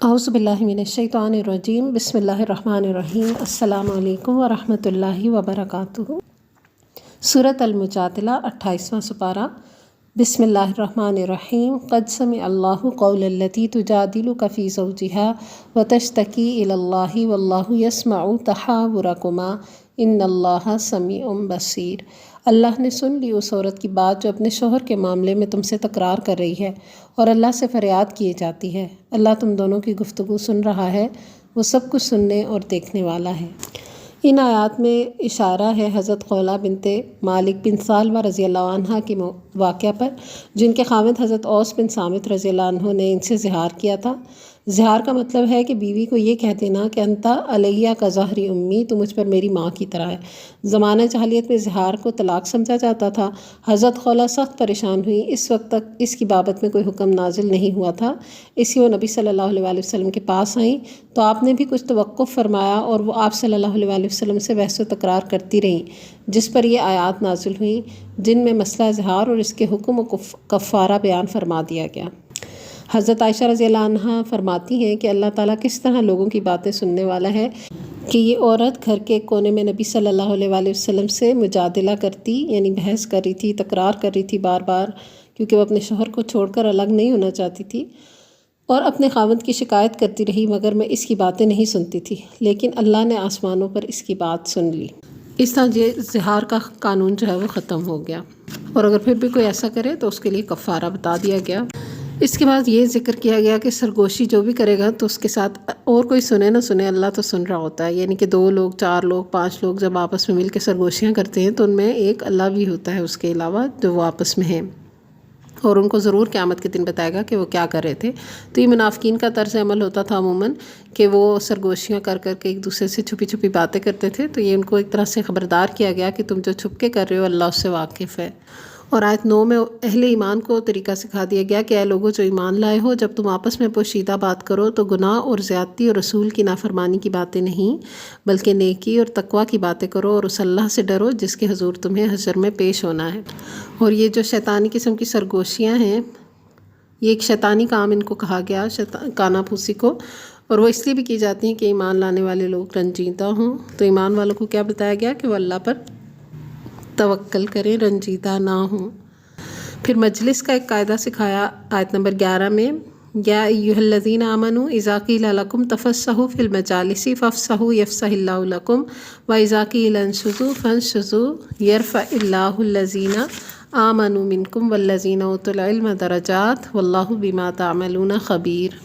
اعوذ باللہ من الشیطان الرجیم، بسم اللہ الرحمن الرحیم۔ السلام علیکم ورحمۃ اللہ وبرکاتہ۔ سورۃ المجادلہ 28واں سپارہ۔ بسم اللہ الرحمن الرحیم۔ قد سمع اللہ قول التی تجادلک فی زوجہا وتشتکی الی اللہ واللہ یسمع تحاورکما ان اللہ سمیع بصیر۔ اللہ نے سن لی اس عورت کی بات جو اپنے شوہر کے معاملے میں تم سے تکرار کر رہی ہے اور اللہ سے فریاد کیے جاتی ہے۔ اللہ تم دونوں کی گفتگو سن رہا ہے، وہ سب کچھ سننے اور دیکھنے والا ہے۔ ان آیات میں اشارہ ہے حضرت خولہ بنت مالک بن ثعلبہ رضی اللہ عنہ کے واقعہ پر، جن کے خاوند حضرت اوس بن صامت رضی اللہ عنہ نے ان سے زہار کیا تھا۔ زہار کا مطلب ہے کہ بیوی کو یہ کہہ دینا کہ انتا علیہ کا ظہری امی، تو مجھ پر میری ماں کی طرح ہے۔ زمانہ جاہلیت میں زہار کو طلاق سمجھا جاتا تھا۔ حضرت خولہ سخت پریشان ہوئی۔ اس وقت تک اس کی بابت میں کوئی حکم نازل نہیں ہوا تھا، اس لیے وہ نبی صلی اللہ علیہ وآلہ وسلم کے پاس آئیں تو آپ نے بھی کچھ توقف فرمایا اور وہ آپ صلی اللہ علیہ وآلہ وسلم سے بحث و تکرار کرتی رہیں، جس پر یہ آیات نازل ہوئیں جن میں مسئلہ زہار اور اس کے حکم و کفارہ بیان فرما دیا گیا۔ حضرت عائشہ رضی اللہ عنہ فرماتی ہیں کہ اللہ تعالیٰ کس طرح لوگوں کی باتیں سننے والا ہے کہ یہ عورت گھر کے کونے میں نبی صلی اللہ علیہ وآلہ وسلم سے مجادلہ کرتی، یعنی بحث کر رہی تھی، تکرار کر رہی تھی بار بار، کیونکہ وہ اپنے شوہر کو چھوڑ کر الگ نہیں ہونا چاہتی تھی، اور اپنے خاوند کی شکایت کرتی رہی مگر میں اس کی باتیں نہیں سنتی تھی، لیکن اللہ نے آسمانوں پر اس کی بات سن لی۔ اس طرح یہ زہار کا قانون جو ہے وہ ختم ہو گیا، اور اگر پھر بھی کوئی ایسا کرے تو اس کے لیے کفارہ بتا دیا گیا۔ اس کے بعد یہ ذکر کیا گیا کہ سرگوشی جو بھی کرے گا تو اس کے ساتھ اور کوئی سنے نہ سنے، اللہ تو سن رہا ہوتا ہے، یعنی کہ 2 لوگ 4 لوگ 5 لوگ جب آپس میں مل کے سرگوشیاں کرتے ہیں تو ان میں ایک اللہ بھی ہوتا ہے اس کے علاوہ جو وہ آپس میں ہیں، اور ان کو ضرور قیامت کے دن بتائے گا کہ وہ کیا کر رہے تھے۔ تو یہ منافقین کا طرز عمل ہوتا تھا عموماً کہ وہ سرگوشیاں کر کر کے ایک دوسرے سے چھپی چھپی باتیں کرتے تھے، تو یہ ان کو ایک طرح سے خبردار کیا گیا کہ تم جو چھپ کے کر رہے ہو اللہ اس سے واقف ہے۔ اور آیت 9 میں اہل ایمان کو طریقہ سکھا دیا گیا کہ اے لوگوں جو ایمان لائے ہو، جب تم آپس میں پوشیدہ بات کرو تو گناہ اور زیادتی اور رسول کی نافرمانی کی باتیں نہیں بلکہ نیکی اور تقویٰ کی باتیں کرو، اور اس اللہ سے ڈرو جس کے حضور تمہیں حشر میں پیش ہونا ہے۔ اور یہ جو شیطانی قسم کی سرگوشیاں ہیں، یہ ایک شیطانی کام ان کو کہا گیا، کانا پھوسی کو، اور وہ اس لیے بھی کی جاتی ہیں کہ ایمان لانے والے لوگ رنجیدہ ہوں۔ تو ایمان والوں کو کیا بتایا گیا کہ وہ اللہ پر توکل کریں، رنجیدہ نہ ہوں۔ پھر مجلس کا ایک قاعدہ سکھایا آیت نمبر 11 میں، یا ایھا الذین آمنوا اذا قیل لکم تفسحوا فی المجالس فافسحوا یفسح اللہ لکم واذا قیل انشزوا فانشزوا یرفع اللہ الذین آمنوا منکم والذین اوتوا العلم درجات واللہ بما تعملون خبیر۔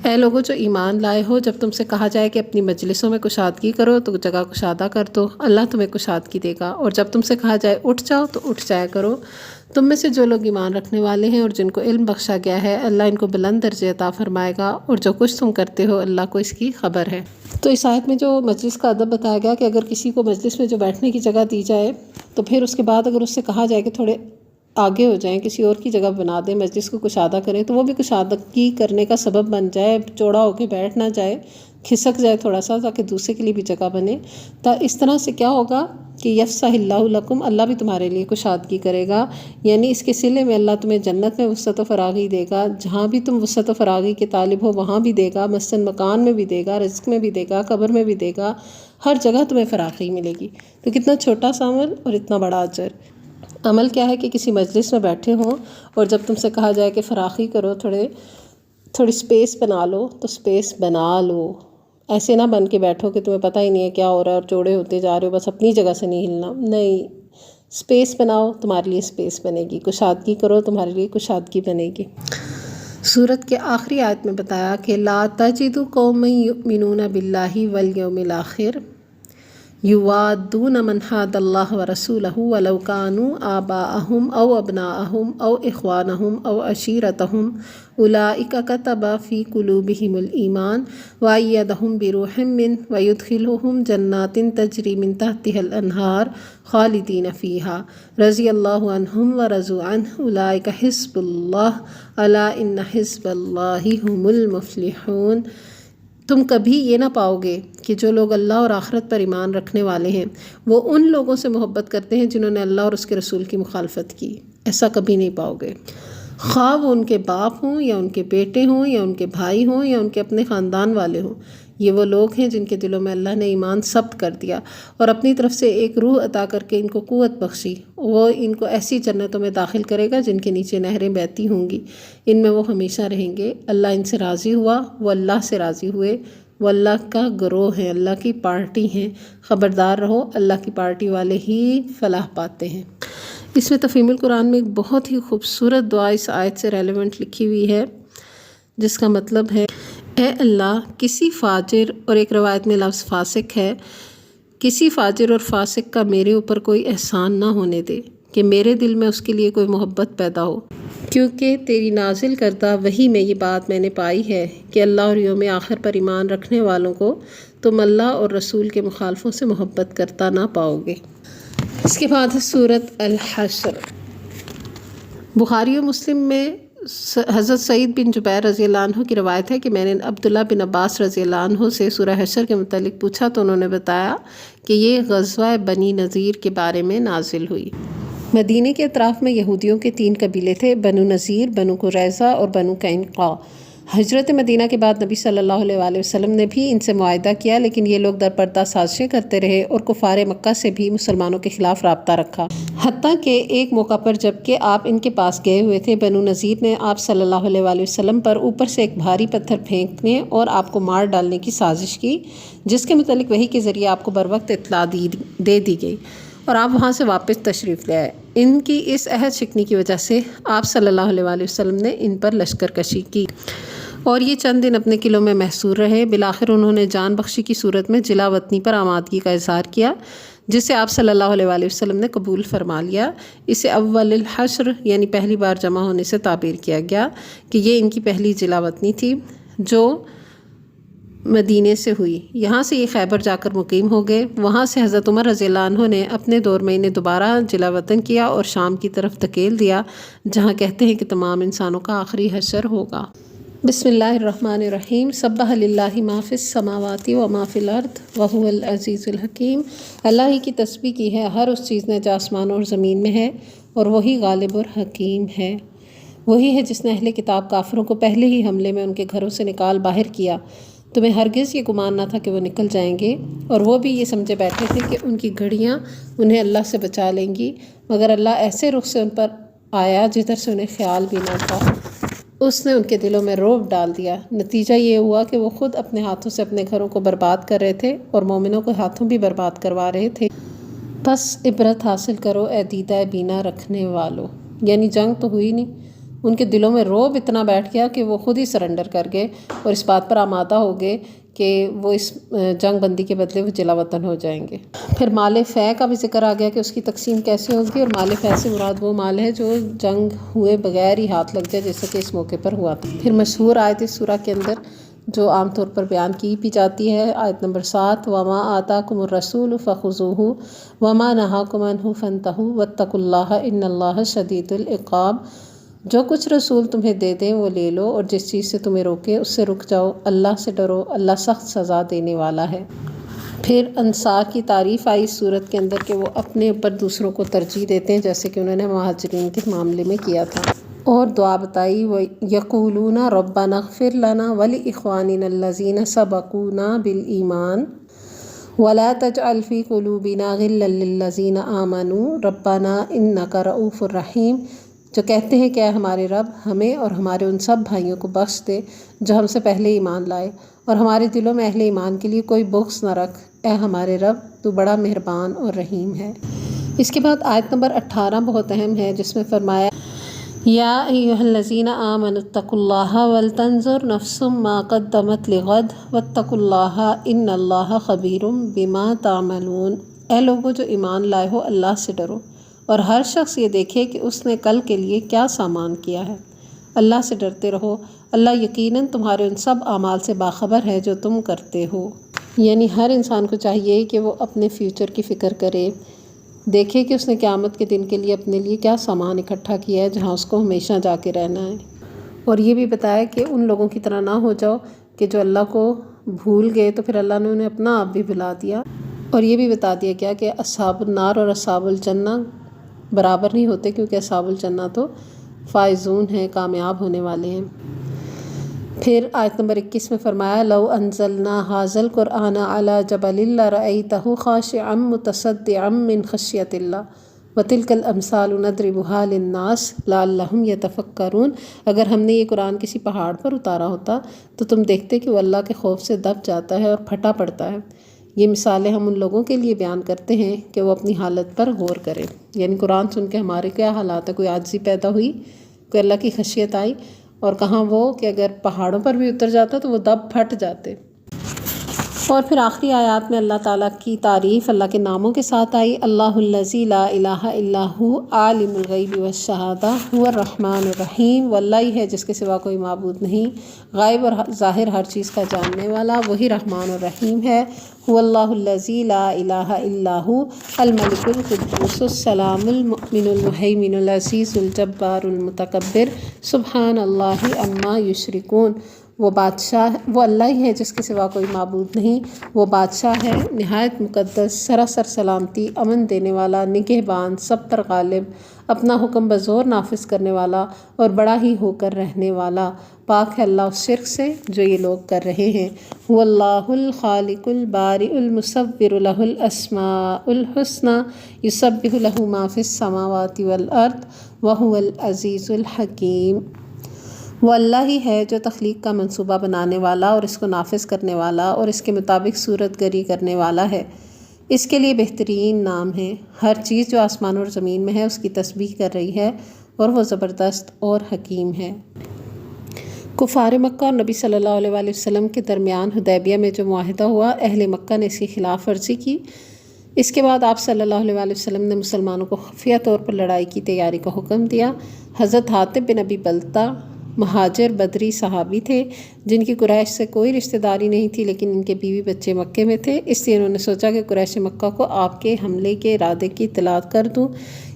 اے لوگوں جو ایمان لائے ہو، جب تم سے کہا جائے کہ اپنی مجلسوں میں کشادگی کرو تو جگہ کشادہ کر دو، اللہ تمہیں کشادگی دے گا، اور جب تم سے کہا جائے اٹھ جاؤ تو اٹھ جایا کرو۔ تم میں سے جو لوگ ایمان رکھنے والے ہیں اور جن کو علم بخشا گیا ہے، اللہ ان کو بلند درجے عطا فرمائے گا، اور جو کچھ تم کرتے ہو اللہ کو اس کی خبر ہے۔ تو اس آیت میں جو مجلس کا ادب بتایا گیا کہ اگر کسی کو مجلس میں جو بیٹھنے کی جگہ دی جائے تو پھر اس کے بعد اگر اس سے کہا جائے کہ تھوڑے آگے ہو جائیں، کسی اور کی جگہ بنا دیں، مجلس کو کشادہ کریں، تو وہ بھی کشادگی کرنے کا سبب بن جائے، چوڑا ہو کے بیٹھ نہ جائے، کھسک جائے تھوڑا سا، تاکہ دوسرے کے لیے بھی جگہ بنے۔ تو اس طرح سے کیا ہوگا کہ یفسح اللہ لکم، اللہ بھی تمہارے لیے کشادگی کرے گا، یعنی اس کے صلے میں اللہ تمہیں جنت میں وسعت و فراغی دے گا، جہاں بھی تم وسعت و فراغی کے طالب ہو وہاں بھی دے گا، مثلاً مکان میں بھی دے گا، رزق میں بھی دے گا، قبر میں بھی دے گا، ہر جگہ تمہیں فراغی ملے گی۔ تو کتنا چھوٹا سا عمل اور اتنا بڑا اجر۔ عمل کیا ہے کہ کسی مجلس میں بیٹھے ہوں اور جب تم سے کہا جائے کہ فراخی کرو، تھوڑی سپیس بنا لو، تو سپیس بنا لو، ایسے نہ بن کے بیٹھو کہ تمہیں پتہ ہی نہیں ہے کیا ہو رہا ہے اور چوڑے ہوتے جا رہے ہو، بس اپنی جگہ سے نہیں ہلنا، نہیں، سپیس بناؤ، تمہارے لیے سپیس بنے گی، کشادگی کرو، تمہارے لیے کشادگی بنے گی۔ سورت کے آخری آیت میں بتایا کہ لا تجد قوما یؤمنون باللہ والیوم الآخر یوادون من حاد اللہ ورسولہ ولو کانوا آباءہم او ابناءہم او اخوانہم او عشیرتہم اولئک کتب فی قلوبہم الایمان وایدہم بروح منہ ویدخلہم جنات تجری من تحتہا الانہار خالدین فیہا رضی اللہ عنہم ورضوا عنہ اولئک حزب اللہ الا ان حزب اللہ هم المفلحون۔ تم کبھی یہ نہ پاؤ گے کہ جو لوگ اللہ اور آخرت پر ایمان رکھنے والے ہیں وہ ان لوگوں سے محبت کرتے ہیں جنہوں نے اللہ اور اس کے رسول کی مخالفت کی، ایسا کبھی نہیں پاؤ گے۔ خواہ وہ ان کے باپ ہوں یا ان کے بیٹے ہوں یا ان کے بھائی ہوں یا ان کے اپنے خاندان والے ہوں، یہ وہ لوگ ہیں جن کے دلوں میں اللہ نے ایمان ثبت کر دیا اور اپنی طرف سے ایک روح عطا کر کے ان کو قوت بخشی۔ وہ ان کو ایسی جنتوں میں داخل کرے گا جن کے نیچے نہریں بہتی ہوں گی، ان میں وہ ہمیشہ رہیں گے۔ اللہ ان سے راضی ہوا، وہ اللہ سے راضی ہوئے، وہ اللہ کا گروہ ہیں، اللہ کی پارٹی ہیں۔ خبردار رہو، اللہ کی پارٹی والے ہی فلاح پاتے ہیں۔ اس میں تفہیم القرآن میں ایک بہت ہی خوبصورت دعا اس آیت سے ریلیونٹ لکھی ہوئی ہے، جس کا مطلب ہے، اے اللہ کسی فاجر، اور ایک روایت میں لفظ فاسق ہے، کسی فاجر اور فاسق کا میرے اوپر کوئی احسان نہ ہونے دے کہ میرے دل میں اس کے لیے کوئی محبت پیدا ہو، کیونکہ تیری نازل کردہ وحی میں یہ بات میں نے پائی ہے کہ اللہ اور یوم آخر پر ایمان رکھنے والوں کو تم اللہ اور رسول کے مخالفوں سے محبت کرتا نہ پاؤ گے۔ اس کے بعد ہے سورۃ الحشر۔ بخاری و مسلم میں حضرت سعید بن جبیر رضی اللہ عنہ کی روایت ہے کہ میں نے عبداللہ بن عباس رضی اللہ عنہ سے سورہ حشر کے متعلق پوچھا تو انہوں نے بتایا کہ یہ غزوہ بنی نذیر کے بارے میں نازل ہوئی۔ مدینے کے اطراف میں یہودیوں کے 3 قبیلے تھے، بنو نذیر، بنو قریظہ اور بنو قینقاع۔ ہجرت مدینہ کے بعد نبی صلی اللہ علیہ وآلہ وسلم نے بھی ان سے معاہدہ کیا، لیکن یہ لوگ درپردہ سازشیں کرتے رہے اور کفار مکہ سے بھی مسلمانوں کے خلاف رابطہ رکھا، حتیٰ کہ ایک موقع پر جب کہ آپ ان کے پاس گئے ہوئے تھے، بنو نذیر نے آپ صلی اللہ علیہ وآلہ وسلم پر اوپر سے ایک بھاری پتھر پھینکنے اور آپ کو مار ڈالنے کی سازش کی، جس کے متعلق وحی کے ذریعے آپ کو بروقت اطلاع دے دی گئی اور آپ وہاں سے واپس تشریف لے آئے۔ ان کی اس عہد شکنی کی وجہ سے آپ صلی اللہ علیہ وآلہ وسلم نے ان پر لشکر کشی کی اور یہ چند دن اپنے قلعوں میں محصور رہے۔ بالآخر انہوں نے جان بخشی کی صورت میں جلا وطنی پر آمادگی کا اظہار کیا، جسے آپ صلی اللہ علیہ وآلہ وسلم نے قبول فرما لیا۔ اسے اول الحشر یعنی پہلی بار جمع ہونے سے تعبیر کیا گیا کہ یہ ان کی پہلی جلا وطنی تھی جو مدینے سے ہوئی۔ یہاں سے یہ خیبر جا کر مقیم ہو گئے۔ وہاں سے حضرت عمر رضی اللہ عنہ نے اپنے دور میں انہیں دوبارہ جلا وطن کیا اور شام کی طرف دھکیل دیا، جہاں کہتے ہیں کہ تمام انسانوں کا آخری حشر ہوگا۔ بسم اللہ الرحمن الرحیم۔ سبح للہ ما فی السماوات و ما فی الارض وہو العزیز الحکیم۔ اللہ ہی کی تسبیح کی ہے ہر اس چیز نے جو آسمانوں اور زمین میں ہے، اور وہی غالب اور حکیم ہے۔ وہی ہے جس نے اہل کتاب کافروں کو پہلے ہی حملے میں ان کے گھروں سے نکال باہر کیا، تمہیں ہرگز یہ گمان نہ تھا کہ وہ نکل جائیں گے، اور وہ بھی یہ سمجھے بیٹھے تھے کہ ان کی گھڑیاں انہیں اللہ سے بچا لیں گی، مگر اللہ ایسے رخ سے ان پر آیا جدھر سے انہیں خیال بھی نہ تھا۔ اس نے ان کے دلوں میں رعب ڈال دیا۔ نتیجہ یہ ہوا کہ وہ خود اپنے ہاتھوں سے اپنے گھروں کو برباد کر رہے تھے اور مومنوں کے ہاتھوں بھی برباد کروا رہے تھے۔ بس عبرت حاصل کرو اے دیدہ بینا رکھنے والو، یعنی جنگ تو ہوئی نہیں، ان کے دلوں میں رعب اتنا بیٹھ گیا کہ وہ خود ہی سرنڈر کر گئے اور اس بات پر آمادہ ہو گئے کہ وہ اس جنگ بندی کے بدلے وہ جلا وطن ہو جائیں گے۔ پھر مال فے کا بھی ذکر آ گیا کہ اس کی تقسیم کیسے ہوگی، اور مال فے سے مراد وہ مال ہے جو جنگ ہوئے بغیر ہی ہاتھ لگ جائے، جیسا کہ اس موقع پر ہوا تھا۔ پھر مشہور آیت اس سورہ کے اندر جو عام طور پر بیان کی بھی جاتی ہے، آیت نمبر 7، وَمَا آتَاكُمُ الرَّسُولُ فَخُذُوهُ وَمَا نَهَاكُمْ عَنْهُ فَانْتَهُوا وَاتَّقُوا اللَّهَ إِنَّ اللَّهَ شَدِيدُ الْعِقَابِ۔ جو کچھ رسول تمہیں دے دیں وہ لے لو، اور جس چیز سے تمہیں روکے اس سے رک جاؤ، اللہ سے ڈرو، اللہ سخت سزا دینے والا ہے۔ پھر انصار کی تعریف آئی اس صورت کے اندر کہ وہ اپنے اوپر دوسروں کو ترجیح دیتے ہیں، جیسے کہ انہوں نے مہاجرین کے معاملے میں کیا تھا، اور دعا بتائی، وَيَقُولُونَ رَبَّنَا اغْفِرْ لَنَا وَلِإِخْوَانِنَا الَّذِينَ سَبَقُونَا بِالْإِيمَانِ وَلَا تَجْعَلْ فِي قُلُوبِنَا غِلًّا لِّلَّذِينَ آمَنُوا رَبَّنَا إِنَّكَ رَءُوفٌ رَحِيمٌ، جو کہتے ہیں کہ اے ہمارے رب ہمیں اور ہمارے ان سب بھائیوں کو بخش دے جو ہم سے پہلے ایمان لائے، اور ہمارے دلوں میں اہل ایمان کے لیے کوئی بغض نہ رکھ، اے ہمارے رب تو بڑا مہربان اور رحیم ہے۔ اس کے بعد آیت نمبر 18 بہت اہم ہے، جس میں فرمایا، یا ایھا الذین آمنوا اتقوا اللہ ولتنظر نفس ما قدمت لغد واتقوا اللہ ان اللہ خبیر بما تعملون۔ اے لوگو جو ایمان لائے ہو، اللہ سے ڈرو اور ہر شخص یہ دیکھے کہ اس نے کل کے لیے کیا سامان کیا ہے۔ اللہ سے ڈرتے رہو، اللہ یقیناً تمہارے ان سب اعمال سے باخبر ہے جو تم کرتے ہو۔ یعنی ہر انسان کو چاہیے کہ وہ اپنے فیوچر کی فکر کرے، دیکھے کہ اس نے قیامت کے دن کے لیے اپنے لیے کیا سامان اکٹھا کیا ہے جہاں اس کو ہمیشہ جا کے رہنا ہے، اور یہ بھی بتایا کہ ان لوگوں کی طرح نہ ہو جاؤ کہ جو اللہ کو بھول گئے تو پھر اللہ نے انہیں اپنا آپ بھی بھلا دیا۔ اور یہ بھی بتا دیا گیا کہ اصحاب النار اور اصحاب الجنہ برابر نہیں ہوتے، کیونکہ اصحاب الجنہ تو فائزون ہیں، کامیاب ہونے والے ہیں۔ پھر آیت نمبر 21 میں فرمایا لو انزلنا ھذا القرآن علی جبل لرأیتہ خاشعا متصدعا من خشیۃ اللہ وتلک الامثال نضربها للناس لعلہم یتفکرون۔ اگر ہم نے یہ قرآن کسی پہاڑ پر اتارا ہوتا تو تم دیکھتے کہ وہ اللہ کے خوف سے دب جاتا ہے اور پھٹا پڑتا ہے۔ یہ مثالیں ہم ان لوگوں کے لیے بیان کرتے ہیں کہ وہ اپنی حالت پر غور کریں۔ یعنی قرآن سن کے ہمارے کیا حالات ہے، کوئی عاجزی پیدا ہوئی، کوئی اللہ کی خشیت آئی، اور کہاں وہ کہ اگر پہاڑوں پر بھی اتر جاتا تو وہ دب پھٹ جاتے۔ اور پھر آخری آیات میں اللہ تعالیٰ کی تعریف اللہ کے ناموں کے ساتھ آئی، اللہ الذی لا الہ الا ھو عالم الغیب والشہادہ ھو الرحمن الرحیم۔ وہ اللہ ہی ہے جس کے سوا کوئی معبود نہیں، غائب اور ظاہر ہر چیز کا جاننے والا، وہی رحمان الرحیم ہے۔ ھو اللہ الذی لا الہ الا ھو الملک القدوس السلام المؤمن المہیمن العزیز الجبار المتکبر سبحان اللہ عما یشرکون۔ وہ بادشاہ، وہ اللہ ہی ہے جس کے سوا کوئی معبود نہیں، وہ بادشاہ ہے نہایت مقدس، سراسر سلامتی، امن دینے والا، نگہبان، سب پر غالب، اپنا حکم بزور نافذ کرنے والا اور بڑا ہی ہو کر رہنے والا۔ پاک ہے اللہ اس شرک سے جو یہ لوگ کر رہے ہیں۔ هو اللہ الخالق البارئ المصور لہ الاسماء الحسنى یسبح لہ ما فی السماوات والارض وہو العزیز الحکیم۔ وہ اللہ ہی ہے جو تخلیق کا منصوبہ بنانے والا اور اس کو نافذ کرنے والا اور اس کے مطابق صورت گری کرنے والا ہے۔ اس کے لیے بہترین نام ہے۔ ہر چیز جو آسمان اور زمین میں ہے اس کی تسبیح کر رہی ہے اور وہ زبردست اور حکیم ہے۔ کفار مکہ اور نبی صلی اللہ علیہ وآلہ وسلم کے درمیان حدیبیہ میں جو معاہدہ ہوا، اہل مکہ نے اس کی خلاف ورزی کی۔ اس کے بعد آپ صلی اللہ علیہ وآلہ وسلم نے مسلمانوں کو خفیہ طور پر لڑائی کی تیاری کا حکم دیا۔ حضرت حاطب بن ابی بلتہ مہاجر بدری صحابی تھے جن کی قریش سے کوئی رشتہ داری نہیں تھی، لیکن ان کے بیوی بچے مکے میں تھے، اس لیے انہوں نے سوچا کہ قریش مکہ کو آپ کے حملے کے ارادے کی اطلاع کر دوں،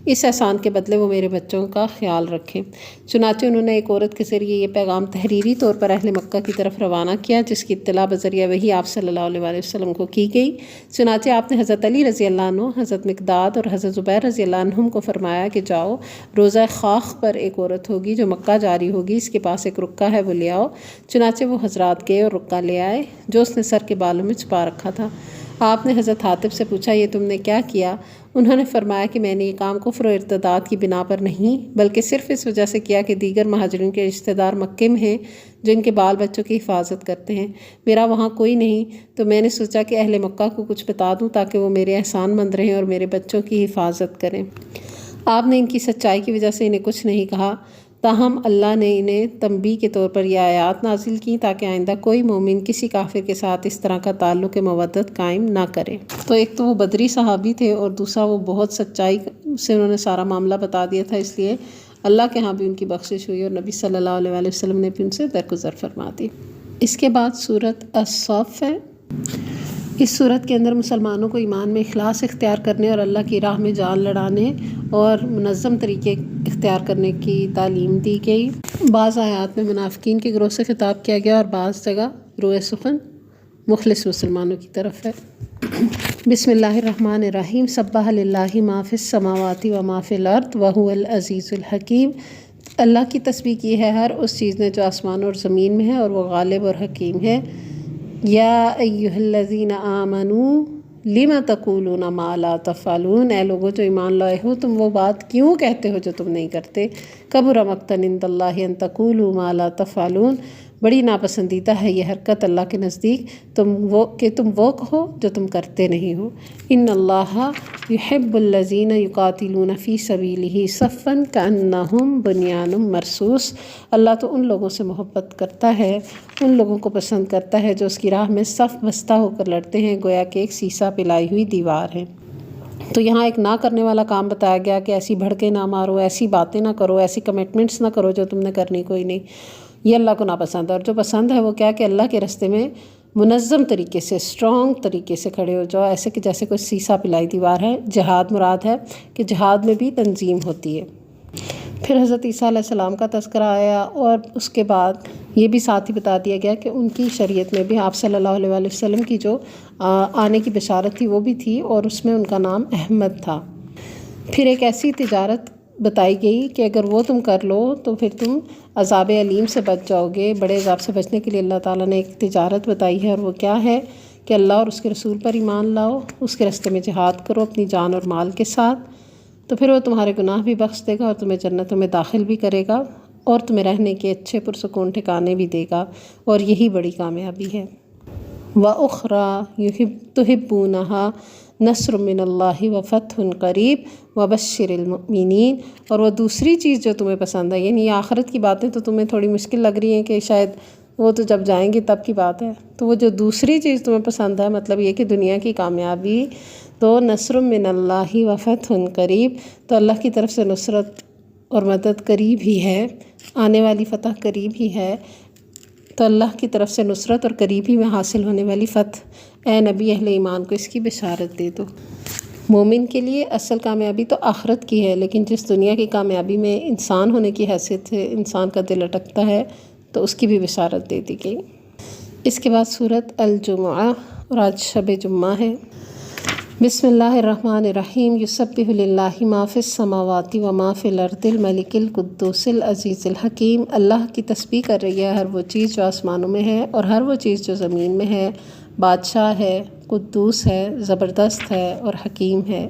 اس احسان کے بدلے وہ میرے بچوں کا خیال رکھیں۔ چنانچہ انہوں نے ایک عورت کے ذریعے یہ پیغام تحریری طور پر اہل مکہ کی طرف روانہ کیا، جس کی اطلاع بذریعہ وحی آپ صلی اللہ علیہ وآلہ وسلم کو کی گئی۔ چنانچہ آپ نے حضرت علی رضی اللہ عنہ، حضرت مقداد اور حضرت زبیر رضی اللہ عنہم کو فرمایا کہ جاؤ، روزہ خاخ پر ایک عورت ہوگی جو مکہ جاری ہوگی، اس کے پاس ایک رکہ ہے، وہ لے آؤ۔ چنانچہ وہ حضرات گئے اور رکہ لے آئے جو اس نے سر کے بالوں میں چھپا رکھا تھا۔ آپ نے حضرت حاطب سے پوچھا یہ تم نے کیا کیا؟ انہوں نے فرمایا کہ میں نے یہ کام کفر و ارتداد کی بنا پر نہیں بلکہ صرف اس وجہ سے کیا کہ دیگر مہاجرین کے رشتہ دار مکے میں ہیں جو ان کے بال بچوں کی حفاظت کرتے ہیں، میرا وہاں کوئی نہیں، تو میں نے سوچا کہ اہل مکہ کو کچھ بتا دوں تاکہ وہ میرے احسان مند رہیں اور میرے بچوں کی حفاظت کریں۔ آپ نے ان کی سچائی کی وجہ سے انہیں کچھ نہیں کہا، تاہم اللہ نے انہیں تنبیہ کے طور پر یہ آیات نازل کی تاکہ آئندہ کوئی مومن کسی کافر کے ساتھ اس طرح کا تعلق مودت قائم نہ کرے۔ تو ایک تو وہ بدری صحابی تھے اور دوسرا وہ بہت سچائی سے انہوں نے سارا معاملہ بتا دیا تھا، اس لیے اللہ کے ہاں بھی ان کی بخشش ہوئی اور نبی صلی اللہ علیہ وآلہ وسلم نے بھی ان سے درگزر فرما دی۔ اس کے بعد سورۃ الصف ہے۔ اس صورت کے اندر مسلمانوں کو ایمان میں اخلاص اختیار کرنے اور اللہ کی راہ میں جان لڑانے اور منظم طریقے اختیار کرنے کی تعلیم دی گئی۔ بعض آیات میں منافقین کے گروہ سے خطاب کیا گیا اور بعض جگہ روئے سخن مخلص مسلمانوں کی طرف ہے۔ بسم اللہ الرحمن الرحیم، سبح للہ ما فی السماوات و ما فی الارض وہو العزیز الحکیم۔ اللہ کی تسبیح کی ہے ہر اس چیز نے جو آسمان اور زمین میں ہے اور وہ غالب اور حکیم ہے۔ یا ایھا الذین آمنوا لم تقولون ما لا تفعلون، اے لوگوں جو ایمان لائے ہو تم وہ بات کیوں کہتے ہو جو تم نہیں کرتے۔ کبر مقتا عند اللہ ان تقولوا ما لا تفعلون، بڑی ناپسندیدہ ہے یہ حرکت اللہ کے نزدیک تم وہ کہو جو تم کرتے نہیں ہو۔ ان اللہ یحب الذین یقاتلون فی سبیلہ صفا کأنہم بنیان مرصوص، اللہ تو ان لوگوں سے محبت کرتا ہے، ان لوگوں کو پسند کرتا ہے جو اس کی راہ میں صف بستہ ہو کر لڑتے ہیں، گویا کہ ایک سیسا پلائی ہوئی دیوار ہے۔ تو یہاں ایک نہ کرنے والا کام بتایا گیا کہ ایسی بھڑکے نہ مارو، ایسی باتیں نہ کرو، ایسی کمٹمنٹس نہ کرو جو تم نے کرنی کوئی نہیں، یہ اللہ کو ناپسند ہے۔ اور جو پسند ہے وہ کیا کہ اللہ کے راستے میں منظم طریقے سے، اسٹرانگ طریقے سے کھڑے ہو جاؤ، ایسے کہ جیسے کوئی سیسا پلائی دیوار ہے۔ جہاد مراد ہے کہ جہاد میں بھی تنظیم ہوتی ہے۔ پھر حضرت عیسیٰ علیہ السلام کا تذکرہ آیا اور اس کے بعد یہ بھی ساتھ ہی بتا دیا گیا کہ ان کی شریعت میں بھی آپ صلی اللہ علیہ وآلہ وسلم کی جو آنے کی بشارت تھی وہ بھی تھی اور اس میں ان کا نام احمد تھا۔ پھر ایک ایسی تجارت بتائی گئی کہ اگر وہ تم کر لو تو پھر تم عذاب علیم سے بچ جاؤ گے۔ بڑے عذاب سے بچنے کے لیے اللہ تعالیٰ نے ایک تجارت بتائی ہے، اور وہ کیا ہے کہ اللہ اور اس کے رسول پر ایمان لاؤ، اس کے راستے میں جہاد کرو اپنی جان اور مال کے ساتھ، تو پھر وہ تمہارے گناہ بھی بخش دے گا اور تمہیں جنتوں میں داخل بھی کرے گا، اور تمہیں رہنے کے اچھے پرسکون ٹھکانے بھی دے گا، اور یہی بڑی کامیابی ہے۔ وَأُخْرَى تُحِبُّونَهَا نصر من اللہ وفتح قریب وبشر المؤمنین، اور وہ دوسری چیز جو تمہیں پسند ہے، یعنی یہ آخرت کی باتیں تو تمہیں تھوڑی مشکل لگ رہی ہیں کہ شاید وہ تو جب جائیں گے تب کی بات ہے، تو وہ جو دوسری چیز تمہیں پسند ہے، مطلب یہ کہ دنیا کی کامیابی، تو نصر من اللہ وفتح قریب، تو اللہ کی طرف سے نصرت اور مدد قریب ہی ہے، آنے والی فتح قریب ہی ہے، تو اللہ کی طرف سے نصرت اور قریبی میں حاصل ہونے والی فتح، اے نبی اہل ایمان کو اس کی بشارت دے دو۔ مومن کے لیے اصل کامیابی تو آخرت کی ہے، لیکن جس دنیا کی کامیابی میں انسان ہونے کی حیثیت سے انسان کا دل اٹکتا ہے تو اس کی بھی بشارت دے دی گئی۔ اس کے بعد سورۃ الجمعہ، اور آج شب جمعہ ہے۔ بسم اللہ الرحمن الرحیم، یسبح للہ ما فی السماوات و ما فی الارض الملک القدوس العزیز الحکیم، اللہ کی تسبیح کر رہی ہے ہر وہ چیز جو آسمانوں میں ہے اور ہر وہ چیز جو زمین میں ہے، بادشاہ ہے، قدوس ہے، زبردست ہے اور حکیم ہے۔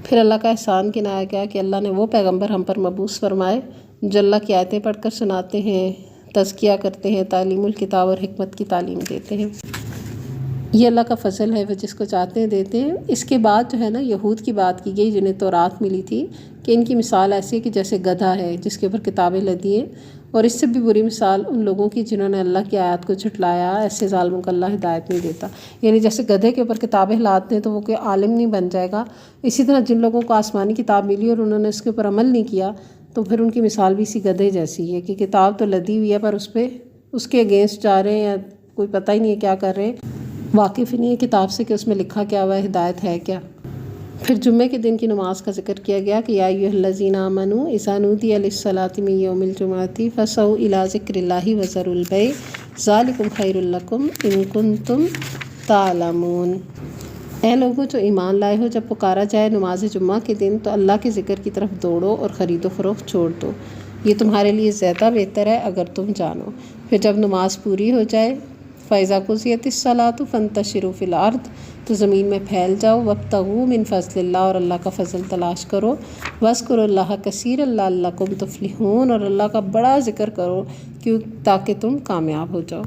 پھر اللہ کا احسان گنایا گیا کہ اللہ نے وہ پیغمبر ہم پر مبعوث فرمائے جو اللہ کی آیتیں پڑھ کر سناتے ہیں، تزکیہ کرتے ہیں، تعلیم الکتاب اور حکمت کی تعلیم دیتے ہیں۔ یہ اللہ کا فضل ہے، وہ جس کو چاہتے ہیں دیتے ہیں۔ اس کے بعد جو ہے نا یہود کی بات کی گئی جنہیں تورات ملی تھی، کہ ان کی مثال ایسی ہے کہ جیسے گدھا ہے جس کے اوپر کتابیں لدی ہیں، اور اس سے بھی بری مثال ان لوگوں کی جنہوں نے اللہ کی آیات کو جھٹلایا، ایسے ظالموں کو اللہ ہدایت نہیں دیتا۔ یعنی جیسے گدھے کے اوپر کتابیں لاتے ہیں تو وہ کوئی عالم نہیں بن جائے گا، اسی طرح جن لوگوں کو آسمانی کتاب ملی اور انہوں نے اس کے اوپر عمل نہیں کیا تو پھر ان کی مثال بھی اسی گدھے جیسی ہے کہ کتاب تو لدی ہوئی ہے پر اس کے اگینسٹ جا رہے ہیں، یا کوئی پتہ ہی نہیں ہے کیا کر رہے ہیں، واقف ہی نہیں ہے کتاب سے کہ اس میں لکھا کیا ہوا ہے، ہدایت ہے کیا۔ پھر جمعے کے دن کی نماز کا ذکر کیا گیا کہ یا ایھا الذین آمنوا اذا نودی للصلاۃ من یوم الجمعۃ فاسعوا الی ذکر اللہ وذروا البیع ذلکم خیر لکم ان کنتم تعلمون۔ اے لوگوں جو ایمان لائے ہو، جب پکارا جائے نماز جمعہ کے دن تو اللہ کے ذکر کی طرف دوڑو اور خرید و فروخت چھوڑ دو، یہ تمہارے لیے زیادہ بہتر ہے اگر تم جانو۔ پھر جب نماز پوری ہو جائے فَإِذَا قُضِيَتِ الصَّلَاةُ فَانتَشِرُوا فِي الْأَرْضِ، تو زمین میں پھیل جاؤ، وَابْتَغُوا مِن فَضْلِ اللَّهِ، اور اللہ کا فضل تلاش کرو، وَاذْكُرُوا اللَّهَ كَثِيرًا لَعَلَّكُمْ تُفْلِحُونَ، اور اللہ کا بڑا ذکر کرو تاکہ تم کامیاب ہو جاؤ۔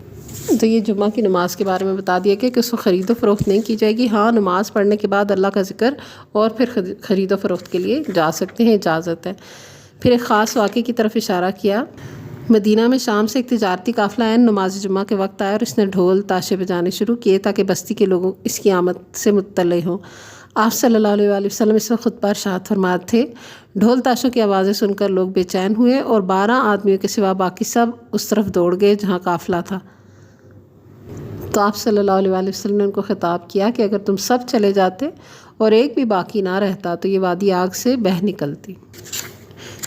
تو یہ جمعہ کی نماز کے بارے میں بتا دیا کہ اس کو خرید و فروخت نہیں کی جائے گی، ہاں نماز پڑھنے کے بعد اللہ کا ذکر اور پھر خرید و فروخت کے لیے جا سکتے ہیں، اجازت ہے۔ پھر ایک خاص واقعے کی طرف اشارہ کیا، مدینہ میں شام سے ایک تجارتی قافلہ عین نماز جمعہ کے وقت آیا اور اس نے ڈھول تاشے بجانے شروع کیے تاکہ بستی کے لوگوں اس کی آمد سے مطلع ہوں۔ آپ صلی اللہ علیہ وآلہ وسلم اس وقت خطبہ ارشاد فرما تھے۔ ڈھول تاشوں کی آوازیں سن کر لوگ بے چین ہوئے اور 12 آدمیوں کے سوا باقی سب اس طرف دوڑ گئے جہاں قافلہ تھا۔ تو آپ صلی اللہ علیہ وآلہ وسلم نے ان کو خطاب کیا کہ اگر تم سب چلے جاتے اور ایک بھی باقی نہ رہتا تو یہ وادی آگ سے بہہ نکلتی۔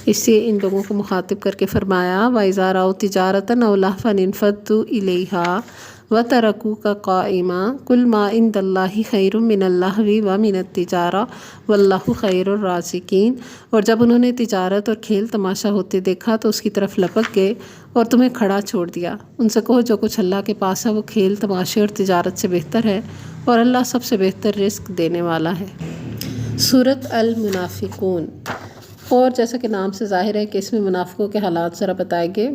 اس سے ان لوگوں کو مخاطب کر کے فرمایا وَإِذَا رَأَوْا تِجَارَةً أَوْ لَهْوًا انفضوا إِلَيْهَا وَتَرَكُوكَ قَائِمًا قُلْ مَا عِندَ اللَّهِ خَيْرٌ مِّنَ اللَّهْوِ وَمِنَ التِّجَارَةِ وَاللَّهُ خَيْرُ الرَّازِقِينَ، اور جب انہوں نے تجارت اور کھیل تماشا ہوتے دیکھا تو اس کی طرف لپک گئے اور تمہیں کھڑا چھوڑ دیا۔ ان سے کہو جو کچھ اللہ کے پاس ہے وہ کھیل تماشے اور تجارت سے بہتر ہے، اور اللہ سب سے بہتر رزق دینے والا ہے۔ سورۃ المنافقون، اور جیسا کہ نام سے ظاہر ہے کہ اس میں منافقوں کے حالات ذرا بتائے گئے۔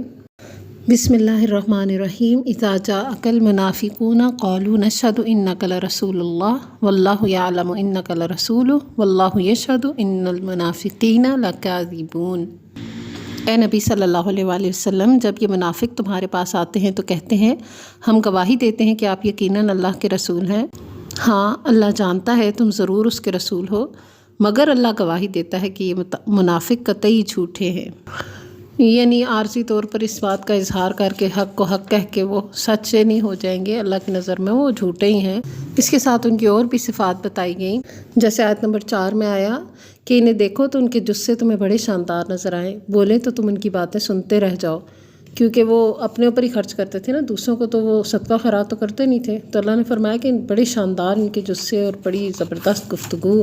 بسم اللہ الرحمن الرحیم، اذا جاءک المنافقون قالوا نشهد انک لرسول اللہ واللہ یعلم انک لرسولہ واللہ یشہد ان المنافقین لکاذبون۔ اے نبی صلی اللہ علیہ وآلہ وسلم، جب یہ منافق تمہارے پاس آتے ہیں تو کہتے ہیں ہم گواہی دیتے ہیں کہ آپ یقیناً اللہ کے رسول ہیں، ہاں اللہ جانتا ہے تم ضرور اس کے رسول ہو، مگر اللہ گواہی دیتا ہے کہ یہ منافق قطعی جھوٹے ہیں۔ یعنی عارضی طور پر اس بات کا اظہار کر کے حق کو حق کہہ کے وہ سچے نہیں ہو جائیں گے، اللہ کی نظر میں وہ جھوٹے ہی ہیں۔ اس کے ساتھ ان کی اور بھی صفات بتائی گئیں، جیسے آیت نمبر 4 میں آیا کہ انہیں دیکھو تو ان کے جسے تمہیں بڑے شاندار نظر آئیں، بولیں تو تم ان کی باتیں سنتے رہ جاؤ، کیونکہ وہ اپنے اوپر ہی خرچ کرتے تھے نا، دوسروں کو تو وہ صدقہ خیرات تو کرتے نہیں تھے۔ تو اللہ نے فرمایا کہ بڑے شاندار ان کے جسے اور بڑی زبردست گفتگو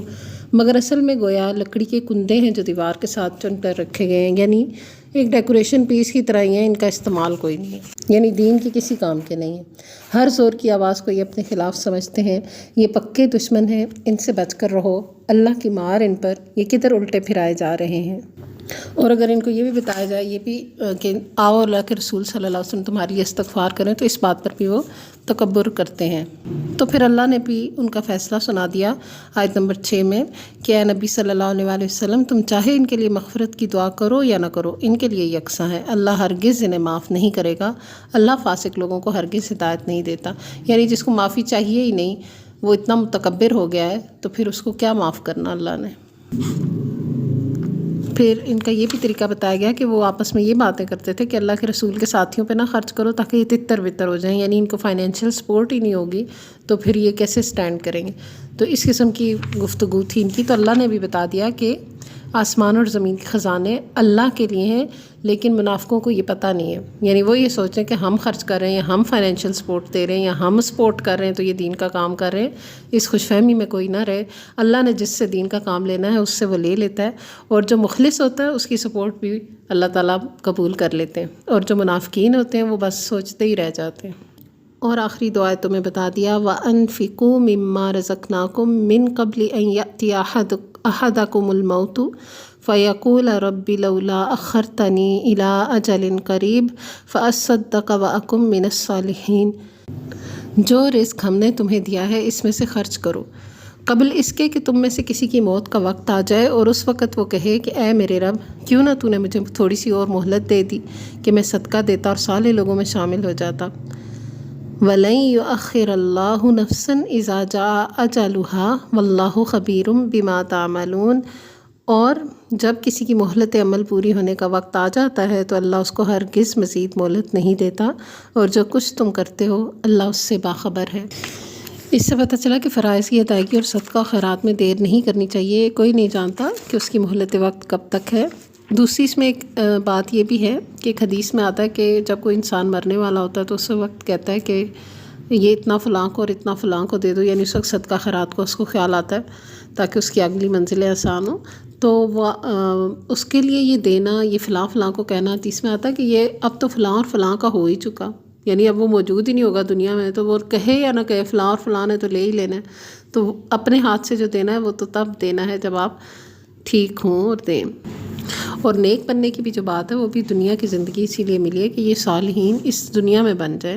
مگر اصل میں گویا لکڑی کے کندے ہیں جو دیوار کے ساتھ چن کر رکھے گئے ہیں، یعنی ایک ڈیکوریشن پیس کی طرح ہی ہیں، ان کا استعمال کوئی نہیں ہے، یعنی دین کی کسی کام کے نہیں ہیں۔ ہر زور کی آواز کو یہ اپنے خلاف سمجھتے ہیں، یہ پکے دشمن ہیں، ان سے بچ کر رہو، اللہ کی مار ان پر، یہ کدھر الٹے پھرائے جا رہے ہیں۔ اور اگر ان کو یہ بھی بتایا جائے یہ بھی کہ آؤ اللہ کے رسول صلی اللہ علیہ وسلم تمہاری استغفار کریں، تو اس بات پر بھی وہ تکبر کرتے ہیں۔ تو پھر اللہ نے بھی ان کا فیصلہ سنا دیا آیت نمبر 6 میں کہ اے نبی صلی اللہ علیہ وسلم تم چاہے ان کے لیے مغفرت کی دعا کرو یا نہ کرو، ان کے لیے یکساں ہے، اللہ ہرگز انہیں معاف نہیں کرے گا، اللہ فاسق لوگوں کو ہرگز ہدایت نہیں دیتا۔ یعنی جس کو معافی چاہیے ہی نہیں، وہ اتنا متکبر ہو گیا ہے، تو پھر اس کو کیا معاف کرنا اللہ نے۔ پھر ان کا یہ بھی طریقہ بتایا گیا کہ وہ آپس میں یہ باتیں کرتے تھے کہ اللہ کے رسول کے ساتھیوں پہ نہ خرچ کرو تاکہ یہ تتر بتر ہو جائیں، یعنی ان کو فائنینشیل سپورٹ ہی نہیں ہوگی تو پھر یہ کیسے سٹینڈ کریں گے۔ تو اس قسم کی گفتگو تھی ان کی۔ تو اللہ نے بھی بتا دیا کہ آسمان اور زمین کے خزانے اللہ کے لیے ہیں، لیکن منافقوں کو یہ پتہ نہیں ہے، یعنی وہ یہ سوچیں کہ ہم خرچ کر رہے ہیں یا ہم فائنینشیل سپورٹ دے رہے ہیں یا ہم سپورٹ کر رہے ہیں تو یہ دین کا کام کر رہے ہیں۔ اس خوش فہمی میں کوئی نہ رہے، اللہ نے جس سے دین کا کام لینا ہے اس سے وہ لے لیتا ہے، اور جو مخلص ہوتا ہے اس کی سپورٹ بھی اللہ تعالیٰ قبول کر لیتے ہیں، اور جو منافقین ہوتے ہیں وہ بس سوچتے ہی رہ جاتے ہیں۔ اور آخری دو آیتوں میں بتا دیا وَأَنفِقُوا مِمَّا رَزَقْنَاكُم مِّن قَبْلِ أَن يَأْتِيَ أَحَدَكُمُ الْمَوْتُ فَيَقُولَ رَبِّ لَوْلَا أَخَّرْتَنِي إِلَىٰ أَجَلٍ قَرِيبٍ فَأَصَّدَّقَ وَأَكُن مِّنَ الصَّالِحِينَ۔ جو رزق ہم نے تمہیں دیا ہے اس میں سے خرچ کرو قبل اس کے کہ تم میں سے کسی کی موت کا وقت آ جائے، اور اس وقت وہ کہے کہ اے میرے رب کیوں نہ تو نے مجھے تھوڑی سی اور مہلت دے دی کہ میں صدقہ دیتا اور صالح لوگوں میں شامل ہو جاتا۔ وَلَن يُؤَخِّرَ اللَّهُ نَفْسًا إِذَا جَاءَ أَجَلُهَا وَاللَّهُ خَبِيرٌ بِمَا تَعْمَلُونَ۔ اور جب کسی کی مہلت عمل پوری ہونے کا وقت آ جاتا ہے تو اللہ اس کو ہرگز مزید مہلت نہیں دیتا، اور جو کچھ تم کرتے ہو اللہ اس سے باخبر ہے۔ اس سے پتہ چلا کہ فرائض کی ادائیگی اور صدقہ و خیرات میں دیر نہیں کرنی چاہیے، کوئی نہیں جانتا کہ اس کی مہلت وقت کب تک ہے۔ دوسری اس میں ایک بات یہ بھی ہے کہ ایک حدیث میں آتا ہے کہ جب کوئی انسان مرنے والا ہوتا ہے تو اس وقت کہتا ہے کہ یہ اتنا فلاں کو اور اتنا فلاں کو دے دو، یعنی اس وقت صدقہ خیرات کو اس کو خیال آتا ہے تاکہ اس کی اگلی منزلیں آسان ہوں، تو وہ اس کے لیے یہ دینا، یہ فلاں فلاں کو کہنا، حدیث میں آتا ہے کہ یہ اب تو فلاں اور فلاں کا ہو ہی چکا، یعنی اب وہ موجود ہی نہیں ہوگا دنیا میں، تو وہ کہے یا نہ کہے فلاں اور فلاں نے تو لے ہی لینا ہے۔ تو اپنے ہاتھ سے جو دینا ہے وہ تو تب دینا ہے جب آپ ٹھیک ہوں اور دیں۔ اور نیک بننے کی بھی جو بات ہے وہ بھی دنیا کی زندگی اسی لیے ملی ہے کہ یہ صالحین اس دنیا میں بن جائیں،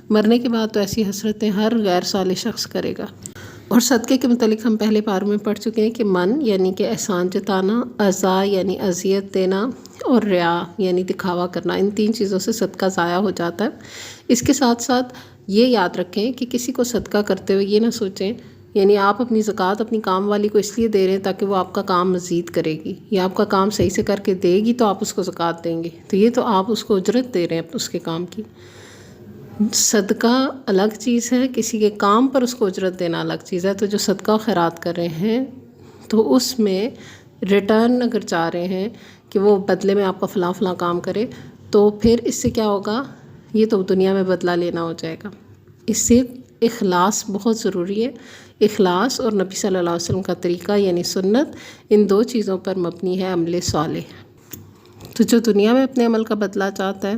مرنے کے بعد تو ایسی حسرتیں ہر غیر صالح شخص کرے گا۔ اور صدقے کے متعلق ہم پہلے پاروں میں پڑھ چکے ہیں کہ من یعنی کہ احسان جتانا، عزا یعنی اذیت دینا، اور ریا یعنی دکھاوا کرنا، ان تین چیزوں سے صدقہ ضائع ہو جاتا ہے۔ اس کے ساتھ ساتھ یہ یاد رکھیں کہ کسی کو صدقہ کرتے ہوئے یہ نہ سوچیں، یعنی آپ اپنی زکوٰۃ اپنی کام والی کو اس لیے دے رہے ہیں تاکہ وہ آپ کا کام مزید کرے گی، یا آپ کا کام صحیح سے کر کے دے گی تو آپ اس کو زکوٰۃ دیں گے، تو یہ تو آپ اس کو اجرت دے رہے ہیں اس کے کام کی۔ صدقہ الگ چیز ہے، کسی کے کام پر اس کو اجرت دینا الگ چیز ہے۔ تو جو صدقہ و خیرات کر رہے ہیں تو اس میں ریٹرن اگر چاہ رہے ہیں کہ وہ بدلے میں آپ کا فلاں فلاں کام کرے، تو پھر اس سے کیا ہوگا، یہ تو دنیا میں بدلہ لینا ہو جائے گا۔ اس سے اخلاص بہت ضروری ہے۔ اخلاص اور نبی صلی اللہ علیہ وسلم کا طریقہ یعنی سنت، ان دو چیزوں پر مبنی ہے عمل صالح۔ تو جو دنیا میں اپنے عمل کا بدلہ چاہتا ہے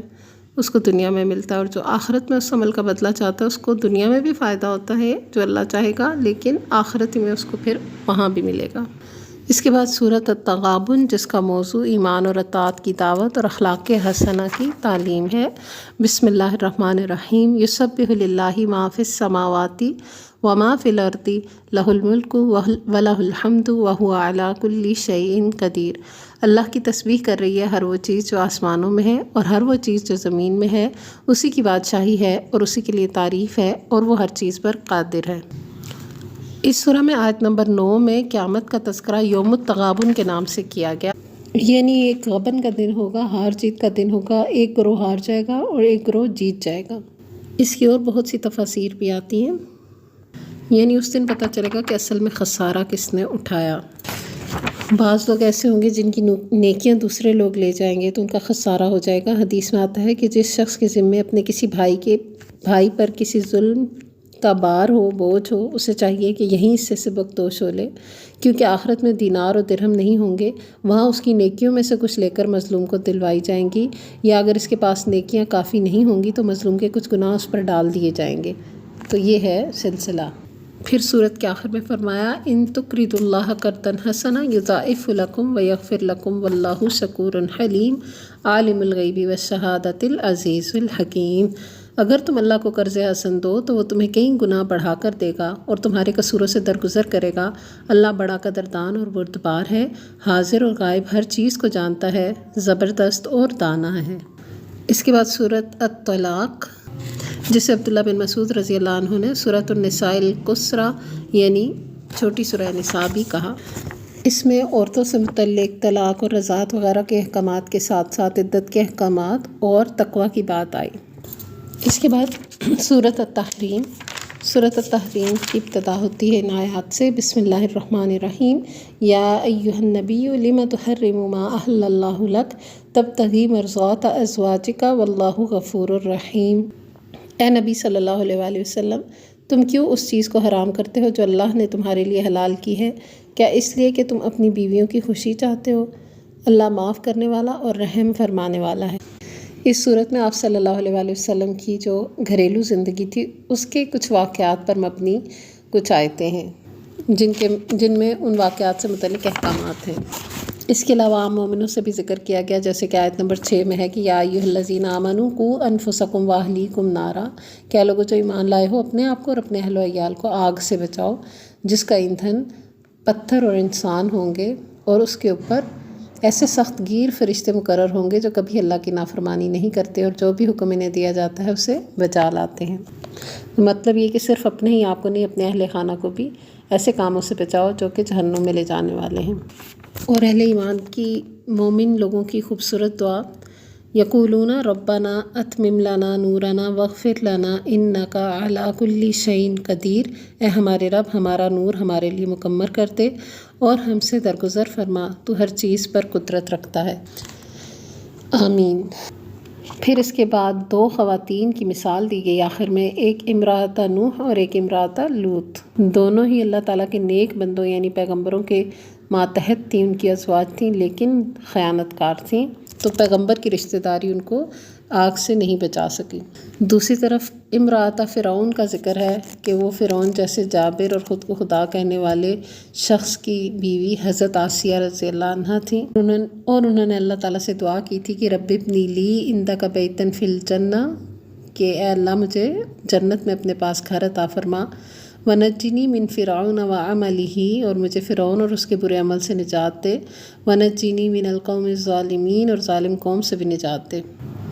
اس کو دنیا میں ملتا ہے، اور جو آخرت میں اس عمل کا بدلہ چاہتا ہے اس کو دنیا میں بھی فائدہ ہوتا ہے جو اللہ چاہے گا، لیکن آخرت میں اس کو پھر وہاں بھی ملے گا۔ اس کے بعد سورۃ التغابن، جس کا موضوع ایمان اور اطاعت کی دعوت اور اخلاق حسنہ کی تعلیم ہے۔ بسم اللہ الرحمن الرحیم۔ یسبح للہ ما فی السماوات وما فی الارض لہ الملک ولہ الحمد وہو علی کل شیء قدیر۔ اللہ کی تسبیح کر رہی ہے ہر وہ چیز جو آسمانوں میں ہے اور ہر وہ چیز جو زمین میں ہے، اسی کی بادشاہی ہے اور اسی کے لیے تعریف ہے، اور وہ ہر چیز پر قادر ہے۔ اس سورہ میں آیت نمبر 9 میں قیامت کا تذکرہ یوم التغابن کے نام سے کیا گیا، یعنی ایک غبن کا دن ہوگا، ہار جیت کا دن ہوگا، ایک گروہ ہار جائے گا اور ایک گروہ جیت جائے گا۔ اس کی اور بہت سی تفاسیر بھی آتی ہیں، یعنی اس دن پتہ چلے گا کہ اصل میں خسارہ کس نے اٹھایا۔ بعض لوگ ایسے ہوں گے جن کی نیکیاں دوسرے لوگ لے جائیں گے تو ان کا خسارہ ہو جائے گا۔ حدیث میں آتا ہے کہ جس شخص کے ذمے اپنے کسی بھائی پر کسی ظلم کا بار ہو، بوجھ ہو، اسے چاہیے کہ یہیں اس سے بخدوش ہو لے، کیونکہ آخرت میں دینار و درہم نہیں ہوں گے، وہاں اس کی نیکیوں میں سے کچھ لے کر مظلوم کو دلوائی جائیں گی، یا اگر اس کے پاس نیکیاں کافی نہیں ہوں گی تو مظلوم کے کچھ گناہ اس پر ڈال دیے جائیں گے۔ تو یہ ہے سلسلہ۔ پھر سورت کے آخر میں فرمایا ان تقرضوا اللہ قرضا حسنا یضاعف لکم ویغفر لکم واللہ شکور حلیم عالم الغیب والشہادۃ العزیز الحکیم۔ اگر تم اللہ کو قرض حسن دو تو وہ تمہیں کئی گنا بڑھا کر دے گا اور تمہارے قصوروں سے درگزر کرے گا۔ اللہ بڑا قدردان اور بردبار ہے، حاضر اور غائب ہر چیز کو جانتا ہے، زبردست اور دانا ہے۔ اس کے بعد سورت الطلاق، جسے عبداللہ بن مسعود رضی اللہ عنہ نے سورۃ النساء القصری یعنی چھوٹی سورہ نساء بھی کہا۔ اس میں عورتوں سے متعلق طلاق اور رضاعت وغیرہ کے احکامات کے ساتھ ساتھ عدت کے احکامات اور تقوی کی بات آئی۔ اس کے بعد سورۃ التحریم۔ سورۃ التحریم کی ابتدا ہوتی ہے ان آیات سے، بسم اللہ الرحمن الرحیم، یا ایھا النبی لم تحرم ما احل اللہ لک تبتغی مرضات ازواجک واللہ غفور الرحیم۔ اے نبی صلی اللہ علیہ وآلہ وسلم، تم کیوں اس چیز کو حرام کرتے ہو جو اللہ نے تمہارے لیے حلال کی ہے؟ کیا اس لیے کہ تم اپنی بیویوں کی خوشی چاہتے ہو؟ اللہ معاف کرنے والا اور رحم فرمانے والا ہے۔ اس صورت میں آپ صلی اللہ علیہ وآلہ وسلم کی جو گھریلو زندگی تھی اس کے کچھ واقعات پر مبنی کچھ آیتیں ہیں جن میں ان واقعات سے متعلق احکامات ہیں۔ اس کے علاوہ عام مومنوں سے بھی ذکر کیا گیا، جیسے کہ آیت نمبر 6 میں ہے کہ یا ایھا الذین آمنوا قوا انفسکم واہلیکم نارا، کیا لوگوں جو ایمان لائے ہو اپنے آپ کو اور اپنے اہل و عیال کو آگ سے بچاؤ جس کا ایندھن پتھر اور انسان ہوں گے، اور اس کے اوپر ایسے سخت گیر فرشتے مقرر ہوں گے جو کبھی اللہ کی نافرمانی نہیں کرتے اور جو بھی حکم انہیں دیا جاتا ہے اسے بجا لاتے ہیں۔ مطلب یہ کہ صرف اپنے ہی آپ کو نہیں، اپنے اہل خانہ کو بھی ایسے کاموں سے بچاؤ جو کہ جہنم میں لے جانے والے ہیں۔ اور اہل ایمان کی مومن لوگوں کی خوبصورت دعا، یقولون ربنا اتمم لنا نورنا واغفر لنا انک علی کل شیء قدیر، اے ہمارے رب ہمارا نور ہمارے لیے مکمل کر دے اور ہم سے درگزر فرما، تو ہر چیز پر قدرت رکھتا ہے، آمین۔ پھر اس کے بعد دو خواتین کی مثال دی گئی آخر میں، ایک امرأۃ نوح اور ایک امرأۃ لوط۔ دونوں ہی اللہ تعالیٰ کے نیک بندوں یعنی پیغمبروں کے ماتحت تھیں، ان کی ازواج تھیں لیکن خیانت کار تھیں، تو پیغمبر کی رشتہ داری ان کو آگ سے نہیں بچا سکی۔ دوسری طرف امرأۃ فرعون کا ذکر ہے کہ وہ فرعون جیسے جابر اور خود کو خدا کہنے والے شخص کی بیوی حضرت آسیہ رضی اللہ عنہا تھیں، اور انہوں نے اللہ تعالیٰ سے دعا کی تھی کہ رب ابنی لی عندک بیتا فی الجنہ، کہ اے اللہ مجھے جنت میں اپنے پاس گھر عطا فرما، ونجنی من فرعون وعملہ، اور مجھے فرعون اور اس کے برے عمل سے نجات دے، ونجنی من القوم الظالمین، اور ظالم قوم سے بھی نجات دے۔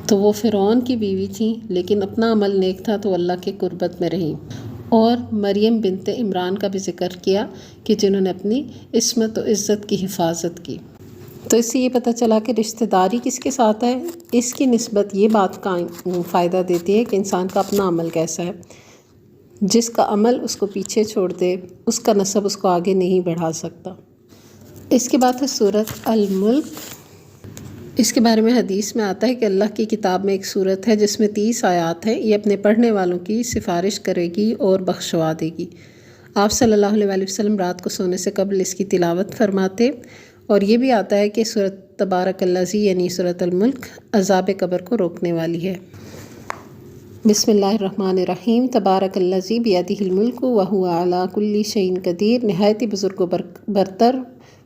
تو وہ فرعون کی بیوی تھیں لیکن اپنا عمل نیک تھا تو اللہ کے قربت میں رہیں۔ اور مریم بنت عمران کا بھی ذکر کیا کہ جنہوں نے اپنی عصمت و عزت کی حفاظت کی۔ تو اس سے یہ پتہ چلا کہ رشتہ داری کس کے ساتھ ہے، اس کی نسبت یہ بات کا فائدہ دیتی ہے کہ انسان کا اپنا عمل کیسا ہے۔ جس کا عمل اس کو پیچھے چھوڑ دے اس کا نسب اس کو آگے نہیں بڑھا سکتا۔ اس کے بعد ہے سورۃ الملک۔ اس کے بارے میں حدیث میں آتا ہے کہ اللہ کی کتاب میں ایک سورت ہے جس میں 30 آیات ہیں، یہ اپنے پڑھنے والوں کی سفارش کرے گی اور بخشوا دے گی۔ آپ صلی اللہ علیہ وآلہ وسلم رات کو سونے سے قبل اس کی تلاوت فرماتے، اور یہ بھی آتا ہے کہ سورۃ تبارک الذی یعنی سورۃ الملک عذاب قبر کو روکنے والی ہے۔ بسم اللہ الرحمن الرحیم، تبارک الذی بیدہ الملک وہو علی کل شیء قدیر، نہایت ہی بزرگ و برتر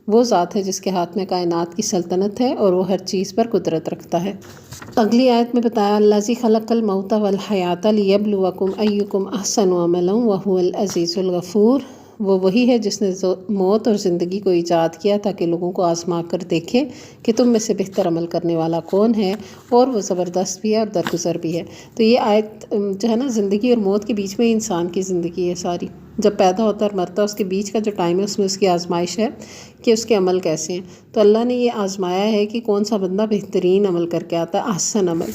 وہ ذات ہے جس کے ہاتھ میں کائنات کی سلطنت ہے اور وہ ہر چیز پر قدرت رکھتا ہے۔ اگلی آیت میں بتایا الذی خلق الموت والحیاۃ لیبلوکم ایکم احسن عملا وہو العزیز الغفور، وہ وہی ہے جس نے موت اور زندگی کو ایجاد کیا تاکہ لوگوں کو آزما کر دیکھے کہ تم میں سے بہتر عمل کرنے والا کون ہے، اور وہ زبردست بھی ہے اور درگزر بھی ہے۔ تو یہ آیت جو ہے نا، زندگی اور موت کے بیچ میں انسان کی زندگی ہے ساری، جب پیدا ہوتا ہے اور مرتا ہے اس کے بیچ کا جو ٹائم ہے اس میں اس کی آزمائش ہے کہ اس کے عمل کیسے ہیں۔ تو اللہ نے یہ آزمایا ہے کہ کون سا بندہ بہترین عمل کر کے آتا ہے، احسن عمل۔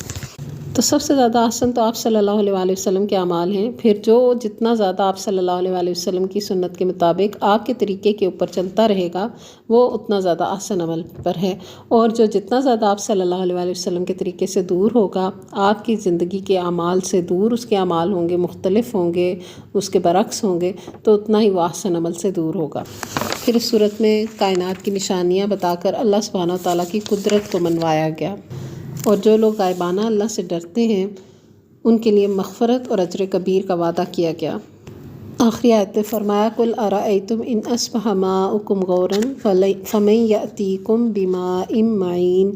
تو سب سے زیادہ احسن تو آپ صلی اللہ علیہ وآلہ وسلم کے اعمال ہیں، پھر جو جتنا زیادہ آپ صلی اللہ علیہ وآلہ وسلم کی سنت کے مطابق آپ کے طریقے کے اوپر چلتا رہے گا وہ اتنا زیادہ احسن عمل پر ہے، اور جو جتنا زیادہ آپ صلی اللہ علیہ وآلہ وسلم کے طریقے سے دور ہوگا، آپ کی زندگی کے اعمال سے دور اس کے اعمال ہوں گے، مختلف ہوں گے، اس کے برعکس ہوں گے، تو اتنا ہی وہ احسن عمل سے دور ہوگا۔ پھر اس صورت میں کائنات کی نشانیاں بتا کر اللہ سبحانہ وتعالیٰ کی قدرت کو منوایا گیا، اور جو لوگ غائبانہ اللہ سے ڈرتے ہیں ان کے لیے مغفرت اور اجر کبیر کا وعدہ کیا گیا۔ آخری آیت میں فرمایا قُلْ أَرَأَيْتُمْ إِنْ أَصْبَحَ مَاؤُكُمْ غَوْرًا فَمَنْ يَأْتِيكُمْ بِمَاءٍ مَّعِينٍ۔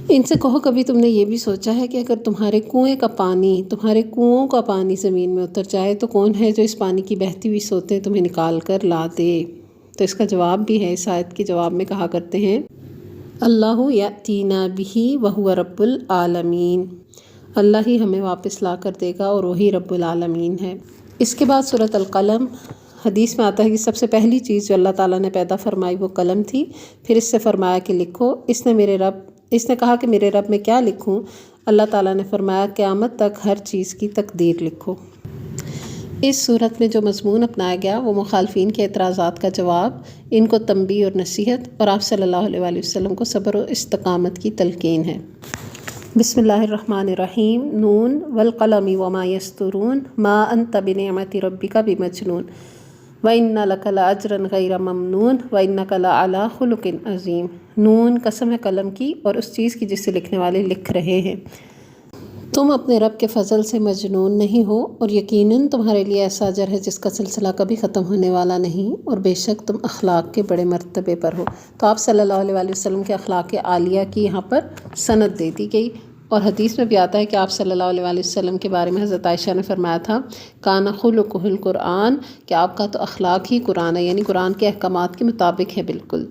ان سے کہو کبھی تم نے یہ بھی سوچا ہے کہ اگر تمہارے کنوؤں کا پانی زمین میں اتر جائے تو کون ہے جو اس پانی کی بہتی ہوئی سوتیں تمہیں نکال کر لا دے؟ تو اس کا جواب بھی ہے، اس آیت کے جواب میں کہا کرتے ہیں اللہ یأتینا بہ وہو رب العالمین، اللہ ہی ہمیں واپس لا کر دے گا اور وہی رب العالمین ہے۔ اس کے بعد سورۃ القلم، حدیث میں آتا ہے کہ سب سے پہلی چیز جو اللہ تعالیٰ نے پیدا فرمائی وہ قلم تھی، پھر اس سے فرمایا کہ لکھو۔ اس نے کہا کہ میرے رب میں کیا لکھوں؟ اللہ تعالیٰ نے فرمایا قیامت تک ہر چیز کی تقدیر لکھو۔ اس صورت میں جو مضمون اپنایا گیا وہ مخالفین کے اعتراضات کا جواب، ان کو تنبیہ اور نصیحت، اور آپ صلی اللہ علیہ وآلہ وسلم کو صبر و استقامت کی تلقین ہے۔ بسم اللہ الرحمن الرحیم۔ نون والقلم وما یسطرون ما انت بنعمت ربک بمجنون وَإِنَّ لَكَ لَأَجْرًا غَيْرَ مَمْنُونٍ وَإِنَّكَ لَعَلَىٰ خُلُقٍ عَظِيمٍ۔ نون قسم ہے قلم کی اور اس چیز کی جس سے لکھنے والے لکھ رہے ہیں، تم اپنے رب کے فضل سے مجنون نہیں ہو، اور یقیناً تمہارے لیے ایسا اجر ہے جس کا سلسلہ کبھی ختم ہونے والا نہیں، اور بے شک تم اخلاق کے بڑے مرتبے پر ہو۔ تو آپ صلی اللہ علیہ وآلہ وسلم کے اخلاق عالیہ کی یہاں پر سند دے دی گئی، اور حدیث میں بھی آتا ہے کہ آپ صلی اللہ علیہ وآلہ وسلم کے بارے میں حضرت عائشہ نے فرمایا تھا کان خلقہ القرآن، کہ آپ کا تو اخلاق ہی قرآن ہے، یعنی قرآن کے احکامات کے مطابق ہے بالکل۔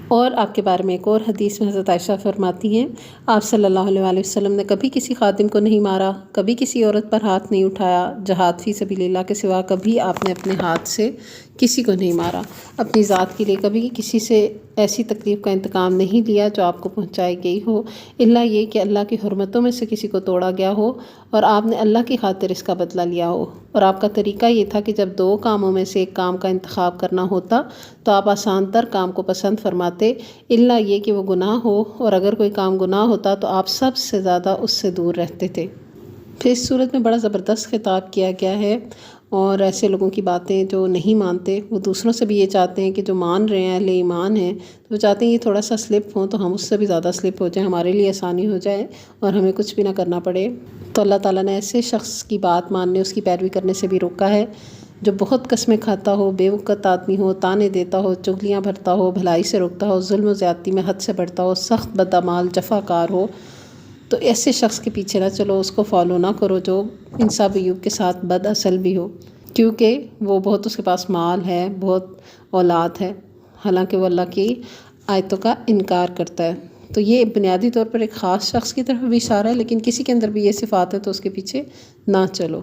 اور آپ کے بارے میں ایک اور حدیث میں حضرت عائشہ فرماتی ہیں آپ صلی اللہ علیہ وآلہ وسلم نے کبھی کسی خادم کو نہیں مارا، کبھی کسی عورت پر ہاتھ نہیں اٹھایا، جہاد فی سبیل اللہ کے سوا کبھی آپ نے اپنے ہاتھ سے کسی کو نہیں مارا، اپنی ذات کے لیے کبھی کسی سے ایسی تکلیف کا انتقام نہیں لیا جو آپ کو پہنچائی گئی ہو، الا یہ کہ اللہ کی حرمتوں میں سے کسی کو توڑا گیا ہو اور آپ نے اللہ کی خاطر اس کا بدلہ لیا ہو۔ اور آپ کا طریقہ یہ تھا کہ جب دو کاموں میں سے ایک کام کا انتخاب کرنا ہوتا تو آپ آسان تر کام کو پسند فرماتے، الا یہ کہ وہ گناہ ہو، اور اگر کوئی کام گناہ ہوتا تو آپ سب سے زیادہ اس سے دور رہتے تھے۔ پھر اس صورت میں بڑا زبردست خطاب کیا گیا ہے، اور ایسے لوگوں کی باتیں جو نہیں مانتے وہ دوسروں سے بھی یہ چاہتے ہیں کہ جو مان رہے ہیں اہل ایمان ہیں تو وہ چاہتے ہیں یہ تھوڑا سا سلپ ہوں تو ہم اس سے بھی زیادہ سلپ ہو جائیں، ہمارے لیے آسانی ہو جائے اور ہمیں کچھ بھی نہ کرنا پڑے۔ تو اللہ تعالیٰ نے ایسے شخص کی بات ماننے، اس کی پیروی کرنے سے بھی روکا ہے جو بہت قسمیں کھاتا ہو، بے وقت آدمی ہو، تانے دیتا ہو، چغلیاں بھرتا ہو، بھلائی سے روکتا ہو، ظلم و زیادتی میں حد سے بڑھتا ہو، سخت بدعمال جفا کار ہو، تو ایسے شخص کے پیچھے نہ چلو، اس کو فالو نہ کرو جو انصاف ایوب کے ساتھ بد اصل بھی ہو، کیونکہ وہ بہت اس کے پاس مال ہے، بہت اولاد ہے، حالانکہ وہ اللہ کی آیتوں کا انکار کرتا ہے۔ تو یہ بنیادی طور پر ایک خاص شخص کی طرف بھی اشارہ ہے، لیکن کسی کے اندر بھی یہ صفات ہے تو اس کے پیچھے نہ چلو۔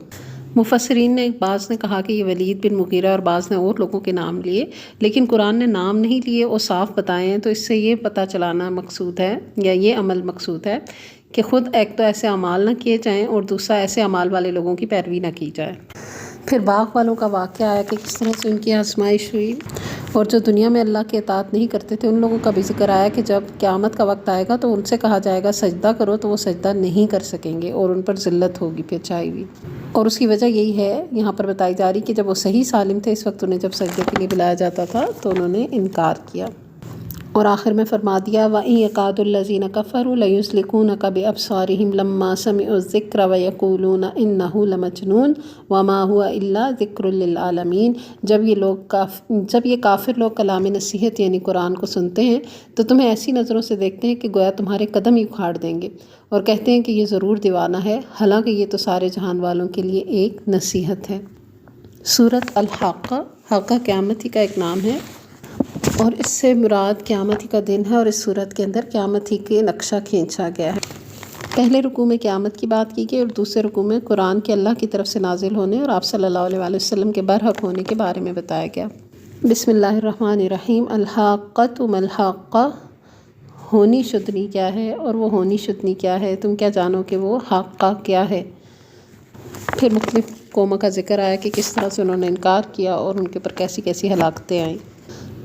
مفسرین نے بعض نے کہا کہ یہ ولید بن مغیرہ اور بعض نے اور لوگوں کے نام لیے، لیکن قرآن نے نام نہیں لیے اور صاف بتائے ہیں، تو اس سے یہ پتہ چلانا مقصود ہے یا یہ عمل مقصود ہے کہ خود ایک تو ایسے اعمال نہ کیے جائیں اور دوسرا ایسے اعمال والے لوگوں کی پیروی نہ کی جائے۔ پھر باغ والوں کا واقعہ آیا کہ کس طرح سے ان کی آزمائش ہوئی، اور جو دنیا میں اللہ کی اطاعت نہیں کرتے تھے ان لوگوں کا بھی ذکر آیا کہ جب قیامت کا وقت آئے گا تو ان سے کہا جائے گا سجدہ کرو تو وہ سجدہ نہیں کر سکیں گے اور ان پر ذلت ہوگی پھر چھائی ہوئی، اور اس کی وجہ یہی ہے یہاں پر بتائی جا رہی کہ جب وہ صحیح سالم تھے اس وقت انہیں جب سجدے کے لیے بلایا جاتا تھا تو انہوں نے انکار کیا، اور آخر میں فرما دیا وَإِن يَكَادُ الَّذِينَ كَفَرُوا لَيُزْلِقُونَكَ بِأَبْصَارِهِمْ لَمَّا سَمِعُوا الذِّكْرَ وَيَقُولُونَ إِنَّهُ لَمَجْنُونٌ وَمَا هُوَ إِلَّا ذِكْرٌ لِّلْعَالَمِينَ۔ جب یہ کافر لوگ کلام نصیحت یعنی قرآن کو سنتے ہیں تو تمہیں ایسی نظروں سے دیکھتے ہیں کہ گویا تمہارے قدم ہی اکھاڑ دیں گے، اور کہتے ہیں کہ یہ ضرور دیوانہ ہے، حالانکہ یہ تو سارے جہان والوں کے لیے ایک نصیحت ہے۔ سورۃ الحاقہ، حاقہ قیامت ہی کا ایک نام ہے، اور اس سے مراد قیامت ہی کا دن ہے، اور اس صورت کے اندر قیامت ہی کے نقشہ کھینچا گیا ہے۔ پہلے رکوع میں قیامت کی بات کی گئی اور دوسرے رکوع میں قرآن کے اللہ کی طرف سے نازل ہونے اور آپ صلی اللہ علیہ وآلہ وسلم کے برحق ہونے کے بارے میں بتایا گیا۔ بسم اللہ الرحمن الرحیم۔ الحاقۃ ما الحاقہ ہونی شدنی کیا ہے اور وہ ہونی شدنی کیا ہے، تم کیا جانو کہ وہ حقہ کیا ہے۔ پھر مختلف قوموں کا ذکر آیا کہ کس طرح سے انہوں نے انکار کیا اور ان کے اوپر کیسی کیسی ہلاکتیں آئیں۔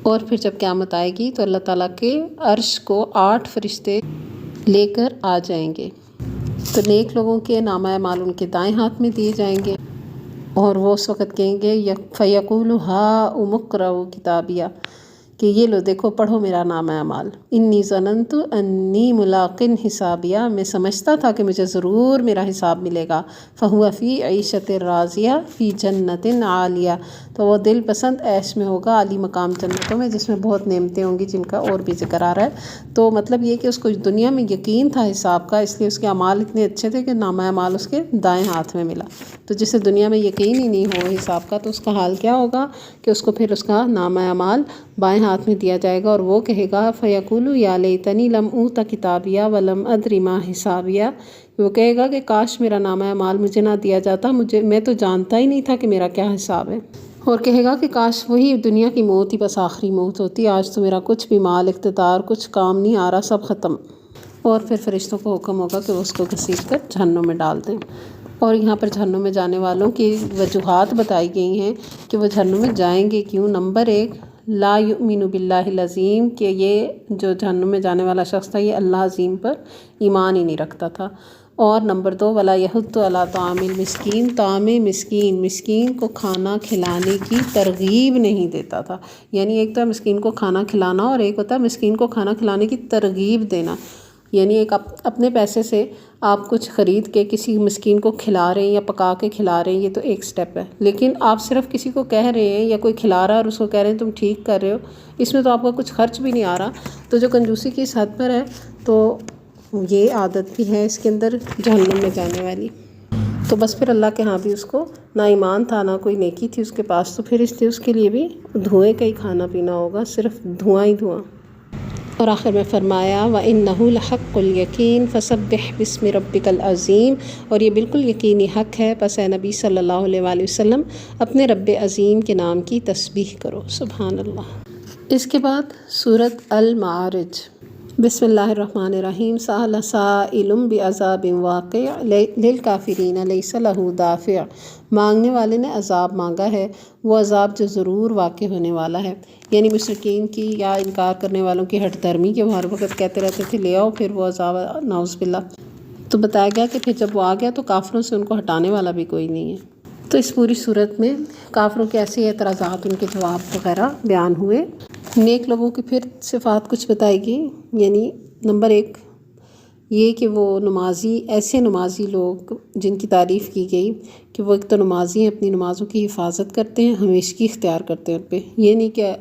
اور پھر جب قیامت آئے گی تو اللہ تعالیٰ کے عرش کو 8 فرشتے لے کر آ جائیں گے، تو نیک لوگوں کے نامہ اعمال ان کے دائیں ہاتھ میں دیے جائیں گے، اور وہ اس وقت کہیں گے فَيَقُولُ هَاؤُمُ اقْرَءُوا کتابیہ، کہ یہ لو دیکھو پڑھو میرا نامہ اعمال، انی ظننت انی ملاق حسابیہ، میں سمجھتا تھا کہ مجھے ضرور میرا حساب ملے گا، فَهُوَ فِي عِیشَةٍ رَاضِیَةٍ فِی جَنَّةٍ عَالیَةٍ، تو وہ دل پسند عیش میں ہوگا، عالی مقام جنتوں میں، جس میں بہت نعمتیں ہوں گی، جن کا اور بھی ذکر آ رہا ہے۔ تو مطلب یہ کہ اس کو دنیا میں یقین تھا حساب کا، اس لیے اس کے اعمال اتنے اچھے تھے کہ نامہ اعمال اس کے دائیں ہاتھ میں ملا۔ تو جسے دنیا میں یقین ہی نہیں ہو حساب کا، تو اس کا حال کیا ہوگا کہ اس کو پھر اس کا نامہ اعمال بائیں ہاتھ میں دیا جائے گا، اور وہ کہے گا فَيَقُولُ يَا لَيْتَنِي لَمْ أُوتَ کِتَابِیَہ وَلَمْ أَدْرِ مَا حِسَابِیَہ، وہ کہے گا کہ کاش میرا نامہ اعمال مجھے نہ دیا جاتا، میں تو جانتا ہی نہیں تھا کہ میرا کیا حساب ہے۔ اور کہے گا کہ کاش وہی دنیا کی موت ہی بس آخری موت ہوتی، آج تو میرا کچھ بھی مال اقتدار کچھ کام نہیں آ رہا، سب ختم۔ اور پھر فرشتوں کو حکم ہوگا کہ وہ اس کو گھسیٹ کر جہنم میں ڈال دیں۔ اور یہاں پر جہنم میں جانے والوں کی وجوہات بتائی گئی ہیں کہ وہ جہنم میں جائیں گے کیوں۔ نمبر 1، لا یؤمن باللہ العظیم، کہ یہ جو جہنم میں جانے والا شخص تھا یہ اللہ عظیم پر ایمان ہی نہیں رکھتا تھا۔ اور نمبر 2، ولا یحض علی طعام المسکین، طعام مسکین کو کھانا کھلانے کی ترغیب نہیں دیتا تھا۔ یعنی ایک تو مسکین کو کھانا کھلانا اور ایک ہوتا ہے مسکین کو کھانا کھلانے کی ترغیب دینا، یعنی ایک اپنے پیسے سے آپ کچھ خرید کے کسی مسکین کو کھلا رہے ہیں یا پکا کے کھلا رہے ہیں، یہ تو ایک سٹیپ ہے، لیکن آپ صرف کسی کو کہہ رہے ہیں یا کوئی کھلا رہا ہے اور اس کو کہہ رہے ہیں تم ٹھیک کر رہے ہو، اس میں تو آپ کا کچھ خرچ بھی نہیں آ رہا، تو جو کنجوسی کی اس حد پر ہے تو یہ عادت بھی ہے اس کے اندر جہنم میں جانے والی۔ تو بس پھر اللہ کے ہاں بھی اس کو نہ ایمان تھا نہ کوئی نیکی تھی اس کے پاس، تو پھر اس لیے اس کے لیے بھی دھوئیں کا ہی کھانا پینا ہوگا، صرف دھواں ہی دھواں۔ اور آخر میں فرمایا وَإِنَّهُ لَحَقُّ الْيَقِينِ فَسَبِّحْ بِاسْمِ رَبِّكَ الْعَظِيمِ، اور یہ بالکل یقینی حق ہے، پس اے نبی صلی اللہ علیہ وآلہ وسلم اپنے رب عظیم کے نام کی تسبیح کرو، سبحان اللہ۔ اس کے بعد سورۃ المعارج۔ بسم اللہ الرحمن الرحیم۔ سأل سائل بعذاب واقع للکافرین لیس لہ دافع، مانگنے والے نے عذاب مانگا ہے، وہ عذاب جو ضرور واقع ہونے والا ہے، یعنی مشرکین کی یا انکار کرنے والوں کی ہٹ دھرمی کہ وہ ہر وقت کہتے رہتے تھے لے آؤ پھر وہ عذاب، نعوذ باللہ۔ تو بتایا گیا کہ پھر جب وہ آ گیا تو کافروں سے ان کو ہٹانے والا بھی کوئی نہیں ہے۔ تو اس پوری صورت میں کافروں کے ایسے اعتراضات، ان کے جواب وغیرہ بیان ہوئے۔ نیک لوگوں کی پھر صفات کچھ بتائی گئی، یعنی نمبر 1 یہ کہ وہ نمازی، ایسے نمازی لوگ جن کی تعریف کی گئی کہ وہ ایک تو نمازی ہیں، اپنی نمازوں کی حفاظت کرتے ہیں، ہمیشگی اختیار کرتے ہیں ان پہ، یہ نہیں کہ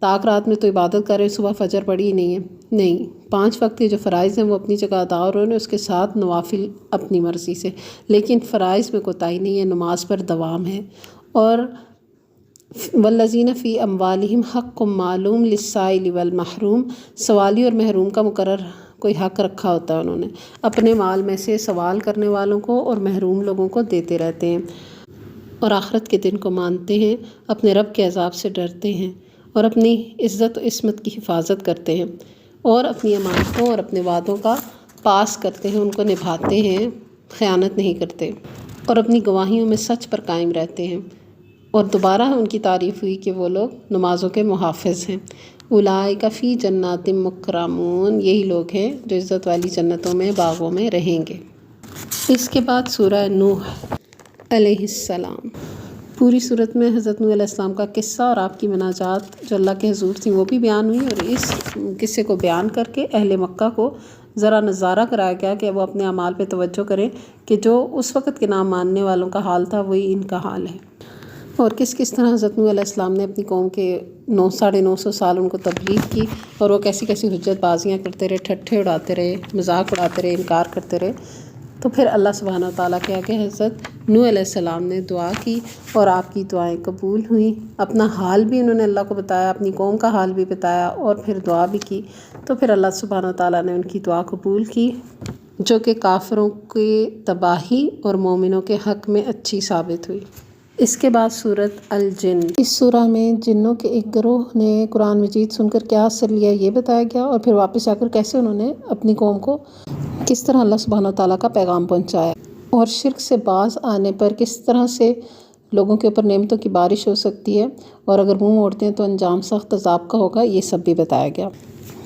تاک رات میں تو عبادت کر رہے صبح فجر پڑھی ہی نہیں ہے، نہیں، 5 وقت کے جو فرائض ہیں وہ اپنی جگہ ادا ہو رہے ہیں، اس کے ساتھ نوافل اپنی مرضی سے، لیکن فرائض میں کوتاہی نہیں ہے، نماز پر دوام ہے۔ اور والذین فی اموالہم حق معلوم للسائل والمحروم، سوالی اور محروم کا مقرر کوئی حق رکھا ہوتا ہے انہوں نے، اپنے مال میں سے سوال کرنے والوں کو اور محروم لوگوں کو دیتے رہتے ہیں، اور آخرت کے دن کو مانتے ہیں، اپنے رب کے عذاب سے ڈرتے ہیں، اور اپنی عزت و عصمت کی حفاظت کرتے ہیں، اور اپنی امانتوں اور اپنے وعدوں کا پاس کرتے ہیں، ان کو نبھاتے ہیں، خیانت نہیں کرتے، اور اپنی گواہیوں میں سچ پر قائم رہتے ہیں۔ اور دوبارہ ان کی تعریف ہوئی کہ وہ لوگ نمازوں کے محافظ ہیں۔ اولئک فی جنات مکرمون، یہی لوگ ہیں جو عزت والی جنتوں میں باغوں میں رہیں گے۔ اس کے بعد سورہ نوح علیہ السلام۔ پوری صورت میں حضرت نوح علیہ السلام کا قصہ اور آپ کی مناجات جو اللہ کے حضور تھیں وہ بھی بیان ہوئی، اور اس قصے کو بیان کر کے اہل مکہ کو ذرا نظارہ کرایا گیا کہ وہ اپنے اعمال پہ توجہ کریں کہ جو اس وقت کے نام ماننے والوں کا حال تھا وہی ان کا حال ہے، اور کس طرح حضرت نوح علیہ السلام نے اپنی قوم کے 900 سال ان کو تبلیغ کی، اور وہ کیسی حجت بازیاں کرتے رہے، ٹھٹھے اڑاتے رہے، مذاق اڑاتے رہے، انکار کرتے رہے۔ تو پھر اللہ سبحانہ وتعالیٰ کے آگے حضرت نوح علیہ السلام نے دعا کی، اور آپ کی دعائیں قبول ہوئیں، اپنا حال بھی انہوں نے اللہ کو بتایا، اپنی قوم کا حال بھی بتایا، اور پھر دعا بھی کی، تو پھر اللہ سبحانہ وتعالیٰ نے ان کی دعا قبول کی، جو کہ کافروں کی تباہی اور مومنوں کے حق میں اچھی ثابت ہوئی۔ اس کے بعد سورۃ الجن۔ اس سورہ میں جنوں کے ایک گروہ نے قرآن مجید سن کر کیا اثر لیا یہ بتایا گیا، اور پھر واپس آ کر کیسے انہوں نے اپنی قوم کو کس طرح اللہ سبحانہ وتعالیٰ کا پیغام پہنچایا، اور شرک سے باز آنے پر کس طرح سے لوگوں کے اوپر نعمتوں کی بارش ہو سکتی ہے، اور اگر منہ موڑتے ہیں تو انجام سخت عذاب کا ہوگا، یہ سب بھی بتایا گیا۔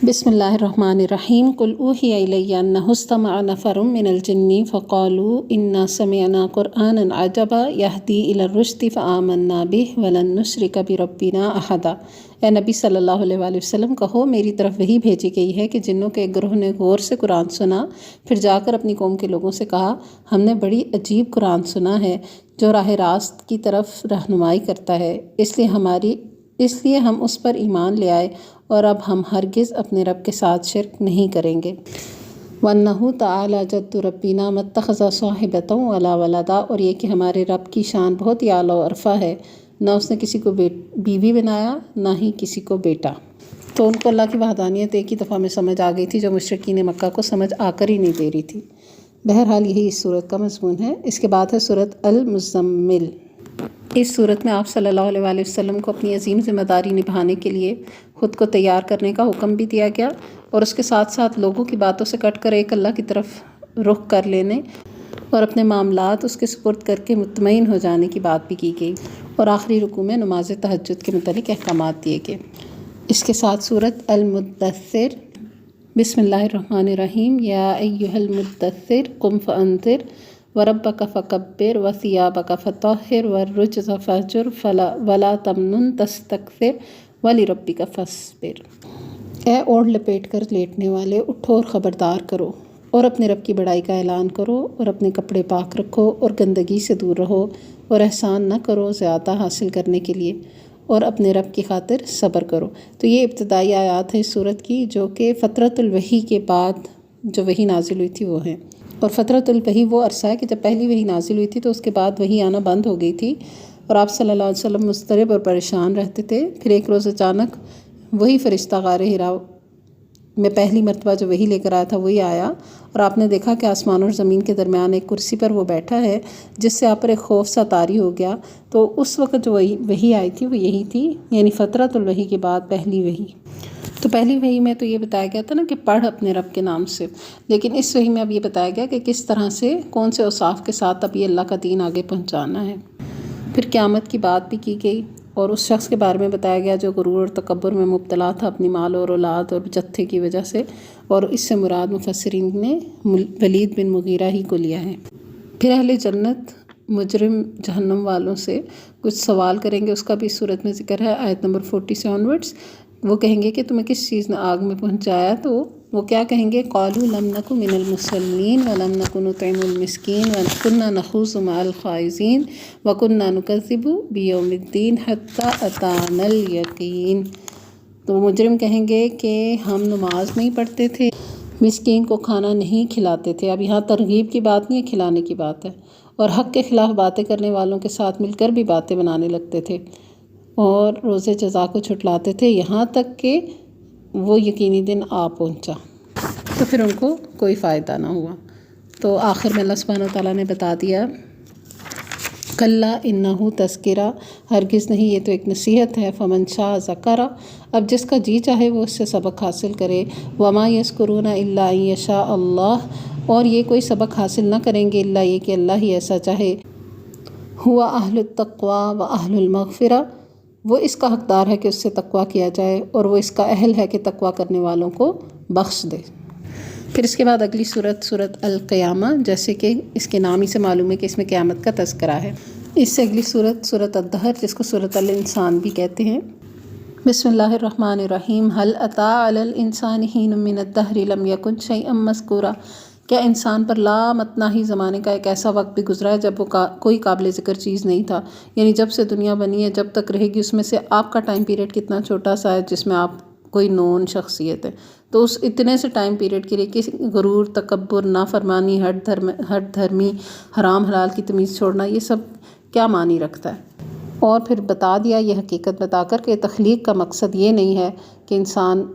بسم اللہ الرحمن الرحیم۔ قل اوحی الی انہ استمع نفر من الجن فقالوا انا سمعنا قرآنا عجبا یہدی الی الرشد فآمنا بہ ولن نشرک بربنا احدا۔ اے نبی صلی اللہ علیہ وآلہ وسلم کہو، میری طرف وحی بھیجی گئی ہے کہ جنوں کے ایک گروہ نے غور سے قرآن سنا، پھر جا کر اپنی قوم کے لوگوں سے کہا، ہم نے بڑی عجیب قرآن سنا ہے جو راہ راست کی طرف رہنمائی کرتا ہے، اس لیے ہم اس پر ایمان لے آئے، اور اب ہم ہرگز اپنے رب کے ساتھ شرک نہیں کریں گے۔ وَأَنَّهُ تَعَالَى جَدُّ رَبِّنَا مَا اتَّخَذَ صَاحِبَةً وَلَا وَلَدًا، اور یہ کہ ہمارے رب کی شان بہت ہی اعلیٰ و عرفہ ہے، نہ اس نے کسی کو بیوی بنایا نہ ہی کسی کو بیٹا۔ تو ان کو اللہ کی وحدانیت ایک ہی دفعہ میں سمجھ آ گئی تھی جو مشرکین مکہ کو سمجھ آ کر ہی نہیں دے رہی تھی۔ بہرحال یہی اس صورت کا مضمون ہے۔ اس کے بعد ہے سورۃ المزمل۔ اس صورت میں آپ صلی اللہ علیہ وآلہ وسلم کو اپنی عظیم ذمہ داری نبھانے کے لیے خود کو تیار کرنے کا حکم بھی دیا گیا، اور اس کے ساتھ ساتھ لوگوں کی باتوں سے کٹ کر ایک اللہ کی طرف رخ کر لینے اور اپنے معاملات اس کے سپرد کر کے مطمئن ہو جانے کی بات بھی کی گئی، اور آخری رکوع میں نماز تہجد کے متعلق احکامات دیے گئے۔ اس کے ساتھ سورۃ المدثر۔ بسم اللہ الرحمن الرحیم۔ یا ایھا المدثر قم فانذر وربک فکبر وثیابک فطہر والرجز فہجر ولا تمنن تستکثر ولربک فاصبر۔ اے اوڑھ لپیٹ کر لیٹنے والے، اٹھو اور خبردار کرو، اور اپنے رب کی بڑائی کا اعلان کرو، اور اپنے کپڑے پاک رکھو، اور گندگی سے دور رہو، اور احسان نہ کرو زیادہ حاصل کرنے کے لیے، اور اپنے رب کی خاطر صبر کرو۔ تو یہ ابتدائی آیات ہے اس سورت کی، جو کہ فترۃ الوحی کے بعد جو وحی نازل ہوئی تھی وہ ہیں۔ اور فترۃ الوحی وہ عرصہ ہے کہ جب پہلی وحی نازل ہوئی تھی تو اس کے بعد وحی آنا بند ہو گئی تھی، اور آپ صلی اللہ علیہ وسلم مضطرب اور پریشان رہتے تھے۔ پھر ایک روز اچانک وہی فرشتہ غار حرا میں پہلی مرتبہ جو وحی لے کر آیا تھا وہی آیا، اور آپ نے دیکھا کہ آسمان اور زمین کے درمیان ایک کرسی پر وہ بیٹھا ہے، جس سے آپ پر ایک خوف سا طاری ہو گیا۔ تو اس وقت جو وحی آئی تھی وہ یہی تھی، یعنی فترۃ الوحی کے بعد پہلی وحی۔ تو پہلی وحی میں تو یہ بتایا گیا تھا نا کہ پڑھ اپنے رب کے نام سے، لیکن اس وحی میں اب یہ بتایا گیا کہ کس طرح سے کون سے اوصاف کے ساتھ اب یہ اللہ کا دین آگے پہنچانا ہے۔ پھر قیامت کی بات بھی کی گئی، اور اس شخص کے بارے میں بتایا گیا جو غرور اور تکبر میں مبتلا تھا اپنی مال اور اولاد اور جتھے کی وجہ سے، اور اس سے مراد مفسرین نے ولید بن مغیرہ ہی کو لیا ہے۔ پھر اہل جنت مجرم جہنم والوں سے کچھ سوال کریں گے، اس کا بھی اس صورت میں ذکر ہے، آیت نمبر 40 سے آنورڈس۔ وہ کہیں گے کہ تمہیں کس چیز نے آگ میں پہنچایا، تو وہ کیا کہیں گے؟ قالوا لم نک من المصلین ولم نک نطعم المسکین وکنا نخوض مع الخائضین وکنا نکذب بیوم الدین حتی اتانا الیقین۔ تو مجرم کہیں گے کہ ہم نماز نہیں پڑھتے تھے، مسکین کو کھانا نہیں کھلاتے تھے۔ اب یہاں ترغیب کی بات نہیں ہے، کھلانے کی بات ہے، اور حق کے خلاف باتیں کرنے والوں کے ساتھ مل کر بھی باتیں بنانے لگتے تھے، اور روز جزا کو چھٹلاتے تھے، یہاں تک کہ وہ یقینی دن آ پہنچا تو پھر ان کو کوئی فائدہ نہ ہوا۔ تو آخر میں اللہ سبحانہ وتعالیٰ نے بتا دیا، کلا انہ تذکرہ، ہرگز نہیں، یہ تو ایک نصیحت ہے، فمن شاء ذکرہ، اب جس کا جی چاہے وہ اس سے سبق حاصل کرے، وما یذکرون الا ان یشاء اللہ، اور یہ کوئی سبق حاصل نہ کریں گے الا یہ کہ اللہ ہی ایسا چاہے، ہوا اہل التقوی و اہل المغفرہ، وہ اس کا حقدار ہے کہ اس سے تقوی کیا جائے، اور وہ اس کا اہل ہے کہ تقوی کرنے والوں کو بخش دے۔ پھر اس کے بعد اگلی سورت القیامہ، جیسے کہ اس کے نام ہی سے معلوم ہے کہ اس میں قیامت کا تذکرہ ہے۔ اس سے اگلی سورت الدہر، جس کو سورت الانسان بھی کہتے ہیں۔ بسم اللہ الرحمن الرحیم۔ هل اتى على الانسان حين من الدهر لم يكن شيئا مذكورا، کیا انسان پر لامتناہی زمانے کا ایک ایسا وقت بھی گزرا ہے جب وہ کوئی قابل ذکر چیز نہیں تھا، یعنی جب سے دنیا بنی ہے جب تک رہے گی، اس میں سے آپ کا ٹائم پیریڈ کتنا چھوٹا سا ہے جس میں آپ کوئی نون شخصیت ہے، تو اس اتنے سے ٹائم پیریڈ کے لیے کسی غرور، تکبر، نافرمانی، ہٹ دھرمی، حرام حلال کی تمیز چھوڑنا، یہ سب کیا معنی رکھتا ہے؟ اور پھر بتا دیا یہ حقیقت بتا کر کہ تخلیق کا مقصد یہ نہیں ہے کہ انسان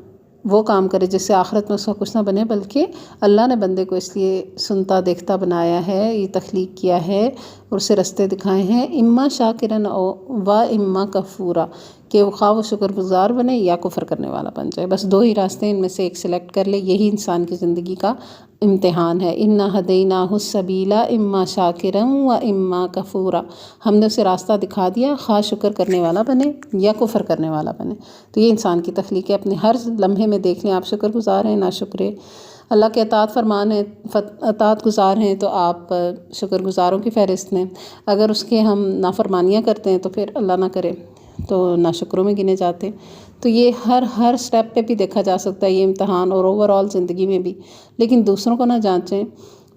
وہ کام کرے جس سے آخرت میں اس کا کچھ نہ بنے، بلکہ اللہ نے بندے کو اس لیے سنتا دیکھتا بنایا ہے، یہ تخلیق کیا ہے، اور اسے رستے دکھائے ہیں، اما شاکرن و اما کفورا، کہ وہ خواہ وہ شکر گزار بنے یا کفر کرنے والا بن جائے، بس دو ہی راستے ان میں سے ایک سلیکٹ کر لے، یہی انسان کی زندگی کا امتحان ہے۔ انا ہدیناہ السبیل اما شاکرا و اما کفورا، ہم نے اسے راستہ دکھا دیا، خواہ شکر کرنے والا بنے یا کفر کرنے والا بنے۔ تو یہ انسان کی تخلیق ہے، اپنے ہر لمحے میں دیکھ لیں آپ شکر گزار ہیں، ناشکرے، اللہ کے اطاعت فرمان ہیں، اطاعت گزار ہیں تو آپ شکر گزاروں کی فہرست میں، اگر اس کے ہم نافرمانیاں کرتے ہیں تو پھر اللہ نہ کرے تو ناشکروں میں گنے جاتے ہیں۔ تو یہ ہر سٹیپ پہ بھی دیکھا جا سکتا ہے یہ امتحان، اور اوور آل زندگی میں بھی۔ لیکن دوسروں کو نہ جانچیں،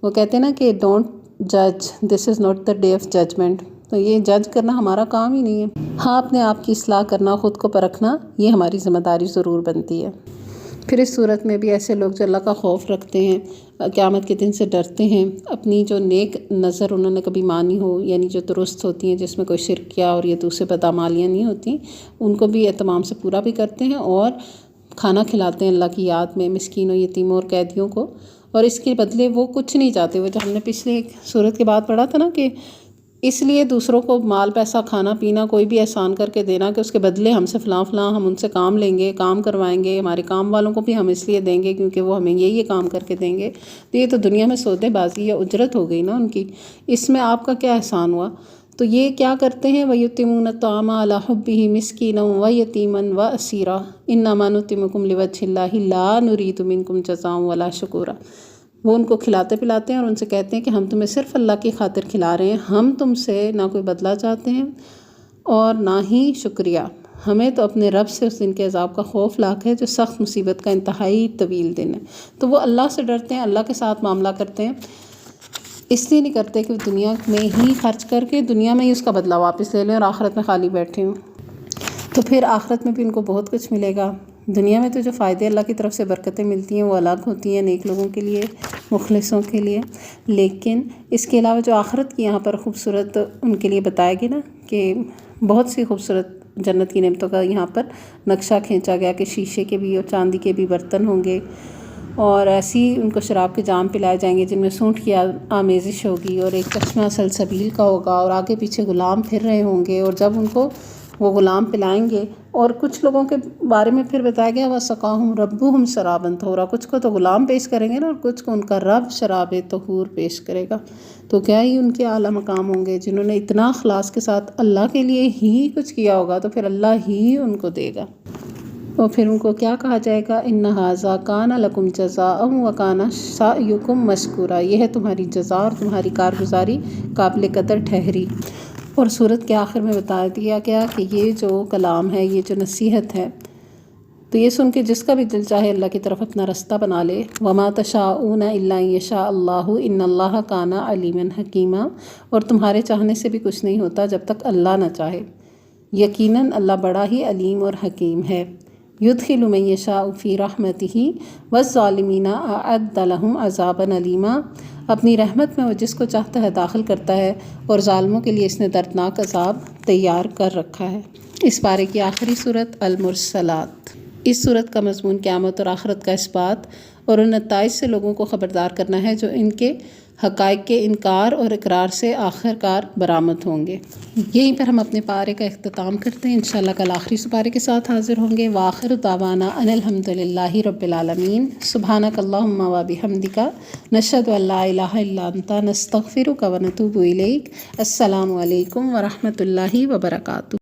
وہ کہتے ہیں نا کہ ڈونٹ جج، this is not the day of judgment, تو یہ جج کرنا ہمارا کام ہی نہیں ہے۔ ہاں، اپنے آپ کی اصلاح کرنا، خود کو پرکھنا، یہ ہماری ذمہ داری ضرور بنتی ہے۔ پھر اس صورت میں بھی ایسے لوگ جو اللہ کا خوف رکھتے ہیں، قیامت کے دن سے ڈرتے ہیں، اپنی جو نیک نظر انہوں نے کبھی مانی ہو، یعنی جو درست ہوتی ہیں جس میں کوئی شرک کیا اور یہ دوسرے بدعمالیاں نہیں ہوتی، ان کو بھی اہتمام سے پورا بھی کرتے ہیں اور کھانا کھلاتے ہیں اللہ کی یاد میں مسکینوں، یتیموں اور قیدیوں کو، اور اس کے بدلے وہ کچھ نہیں چاہتے۔ وہ جو ہم نے پچھلے ایک صورت کے بعد پڑھا تھا نا کہ اس لیے دوسروں کو مال پیسہ کھانا پینا کوئی بھی احسان کر کے دینا کہ اس کے بدلے ہم سے فلاں فلاں، ہم ان سے کام لیں گے، کام کروائیں گے، ہمارے کام والوں کو بھی ہم اس لیے دیں گے کیونکہ وہ ہمیں یہ کام کر کے دیں گے، تو یہ تو دنیا میں سودے بازی یا اجرت ہو گئی نا ان کی، اس میں آپ کا کیا احسان ہوا؟ تو یہ کیا کرتے ہیں، وَيُطْعِمُونَ الطَّعَامَ عَلَىٰ حُبِّهِ مِسْكِينًا وَيَتِيمًا وَأَسِيرًا إِنَّمَا نُطْعِمُكُمْ لِوَجْهِ اللَّهِ لَا نُرِيدُ مِنكُمْ جَزَاءً وَلَا شُكُورًا۔ وہ ان کو کھلاتے پلاتے ہیں اور ان سے کہتے ہیں کہ ہم تمہیں صرف اللہ کی خاطر کھلا رہے ہیں، ہم تم سے نہ کوئی بدلہ چاہتے ہیں اور نہ ہی شکریہ، ہمیں تو اپنے رب سے اس دن کے عذاب کا خوف لاحق ہے جو سخت مصیبت کا انتہائی طویل دن ہے۔ تو وہ اللہ سے ڈرتے ہیں، اللہ کے ساتھ معاملہ کرتے ہیں، اس لیے نہیں کرتے کہ وہ دنیا میں ہی خرچ کر کے دنیا میں ہی اس کا بدلہ واپس لے لیں اور آخرت میں خالی بیٹھے ہوں، تو پھر آخرت میں بھی ان کو بہت کچھ ملے گا۔ دنیا میں تو جو فائدے اللہ کی طرف سے برکتیں ملتی ہیں وہ الگ ہوتی ہیں نیک لوگوں کے لیے، مخلصوں کے لیے، لیکن اس کے علاوہ جو آخرت کی یہاں پر خوبصورت ان کے لیے بتایا گیا نا کہ بہت سی خوبصورت جنت کی نعمتوں کا یہاں پر نقشہ کھینچا گیا کہ شیشے کے بھی اور چاندی کے بھی برتن ہوں گے، اور ایسی ان کو شراب کے جام پلائے جائیں گے جن میں سونٹ کی آمیزش ہوگی، اور ایک چشمہ سلسبیل کا ہوگا، اور آگے پیچھے غلام پھر رہے ہوں گے، اور جب ان کو وہ غلام پلائیں گے، اور کچھ لوگوں کے بارے میں پھر بتایا گیا وَسَقَاهُمْ رَبُّهُمْ شَرَابًا طَهُورًا، کچھ کو تو غلام پیش کریں گے نا، اور کچھ کو ان کا رب شراب طہور پیش کرے گا۔ تو کیا ہی ان کے اعلیٰ مقام ہوں گے جنہوں نے اتنا اخلاص کے ساتھ اللہ کے لیے ہی کچھ کیا ہوگا، تو پھر اللہ ہی ان کو دے گا۔ اور پھر ان کو کیا کہا جائے گا، إِنَّ هَٰذَا كَانَ لَكُمْ جَزَاءً وَكَانَ سَعْيُكُمْ مَشْكُورًا، یہ ہے تمہاری جزا اور تمہاری کارگزاری قابل قدر ٹھہری۔ اور سورت کے آخر میں بتا دیا گیا کہ یہ جو کلام ہے، یہ جو نصیحت ہے، تو یہ سن کے جس کا بھی دل چاہے اللہ کی طرف اپنا رستہ بنا لے۔ وَمَا تَشَاءُونَ إِلَّا أَن يَشَاءَ اللَّهُ إِنَّ اللَّهَ كَانَ عَلِيمًا حَكِيمًا، اور تمہارے چاہنے سے بھی کچھ نہیں ہوتا جب تک اللہ نہ چاہے، یقیناً اللہ بڑا ہی علیم اور حکیم ہے۔ يُدْخِلُ مَن يَشَاءُ فِي رَحْمَتِهِ وَالظَّالِمِينَ أَعَدَّ لَهُمْ عَذَابًا أَلِيمًا، اپنی رحمت میں وہ جس کو چاہتا ہے داخل کرتا ہے، اور ظالموں کے لیے اس نے دردناک عذاب تیار کر رکھا ہے۔ اس پارے کی آخری صورت المرسلات۔ اس صورت کا مضمون قیامت اور آخرت کا اثبات اور ان نتائج سے لوگوں کو خبردار کرنا ہے جو ان کے حقائق کے انکار اور اقرار سے آخر کار برآمد ہوں گے۔ یہیں پر ہم اپنے پارے کا اختتام کرتے ہیں، انشاءاللہ کل آخری پارے کے ساتھ حاضر ہوں گے۔ وآخر دعوانا ان الحمد للہ رب العالمین، سبحانک اللہم وبحمدک، نشہد ان لا الہ الا انت، نستغفرک ونتوب الیک۔ السلام علیکم ورحمۃ اللہ وبرکاتہ۔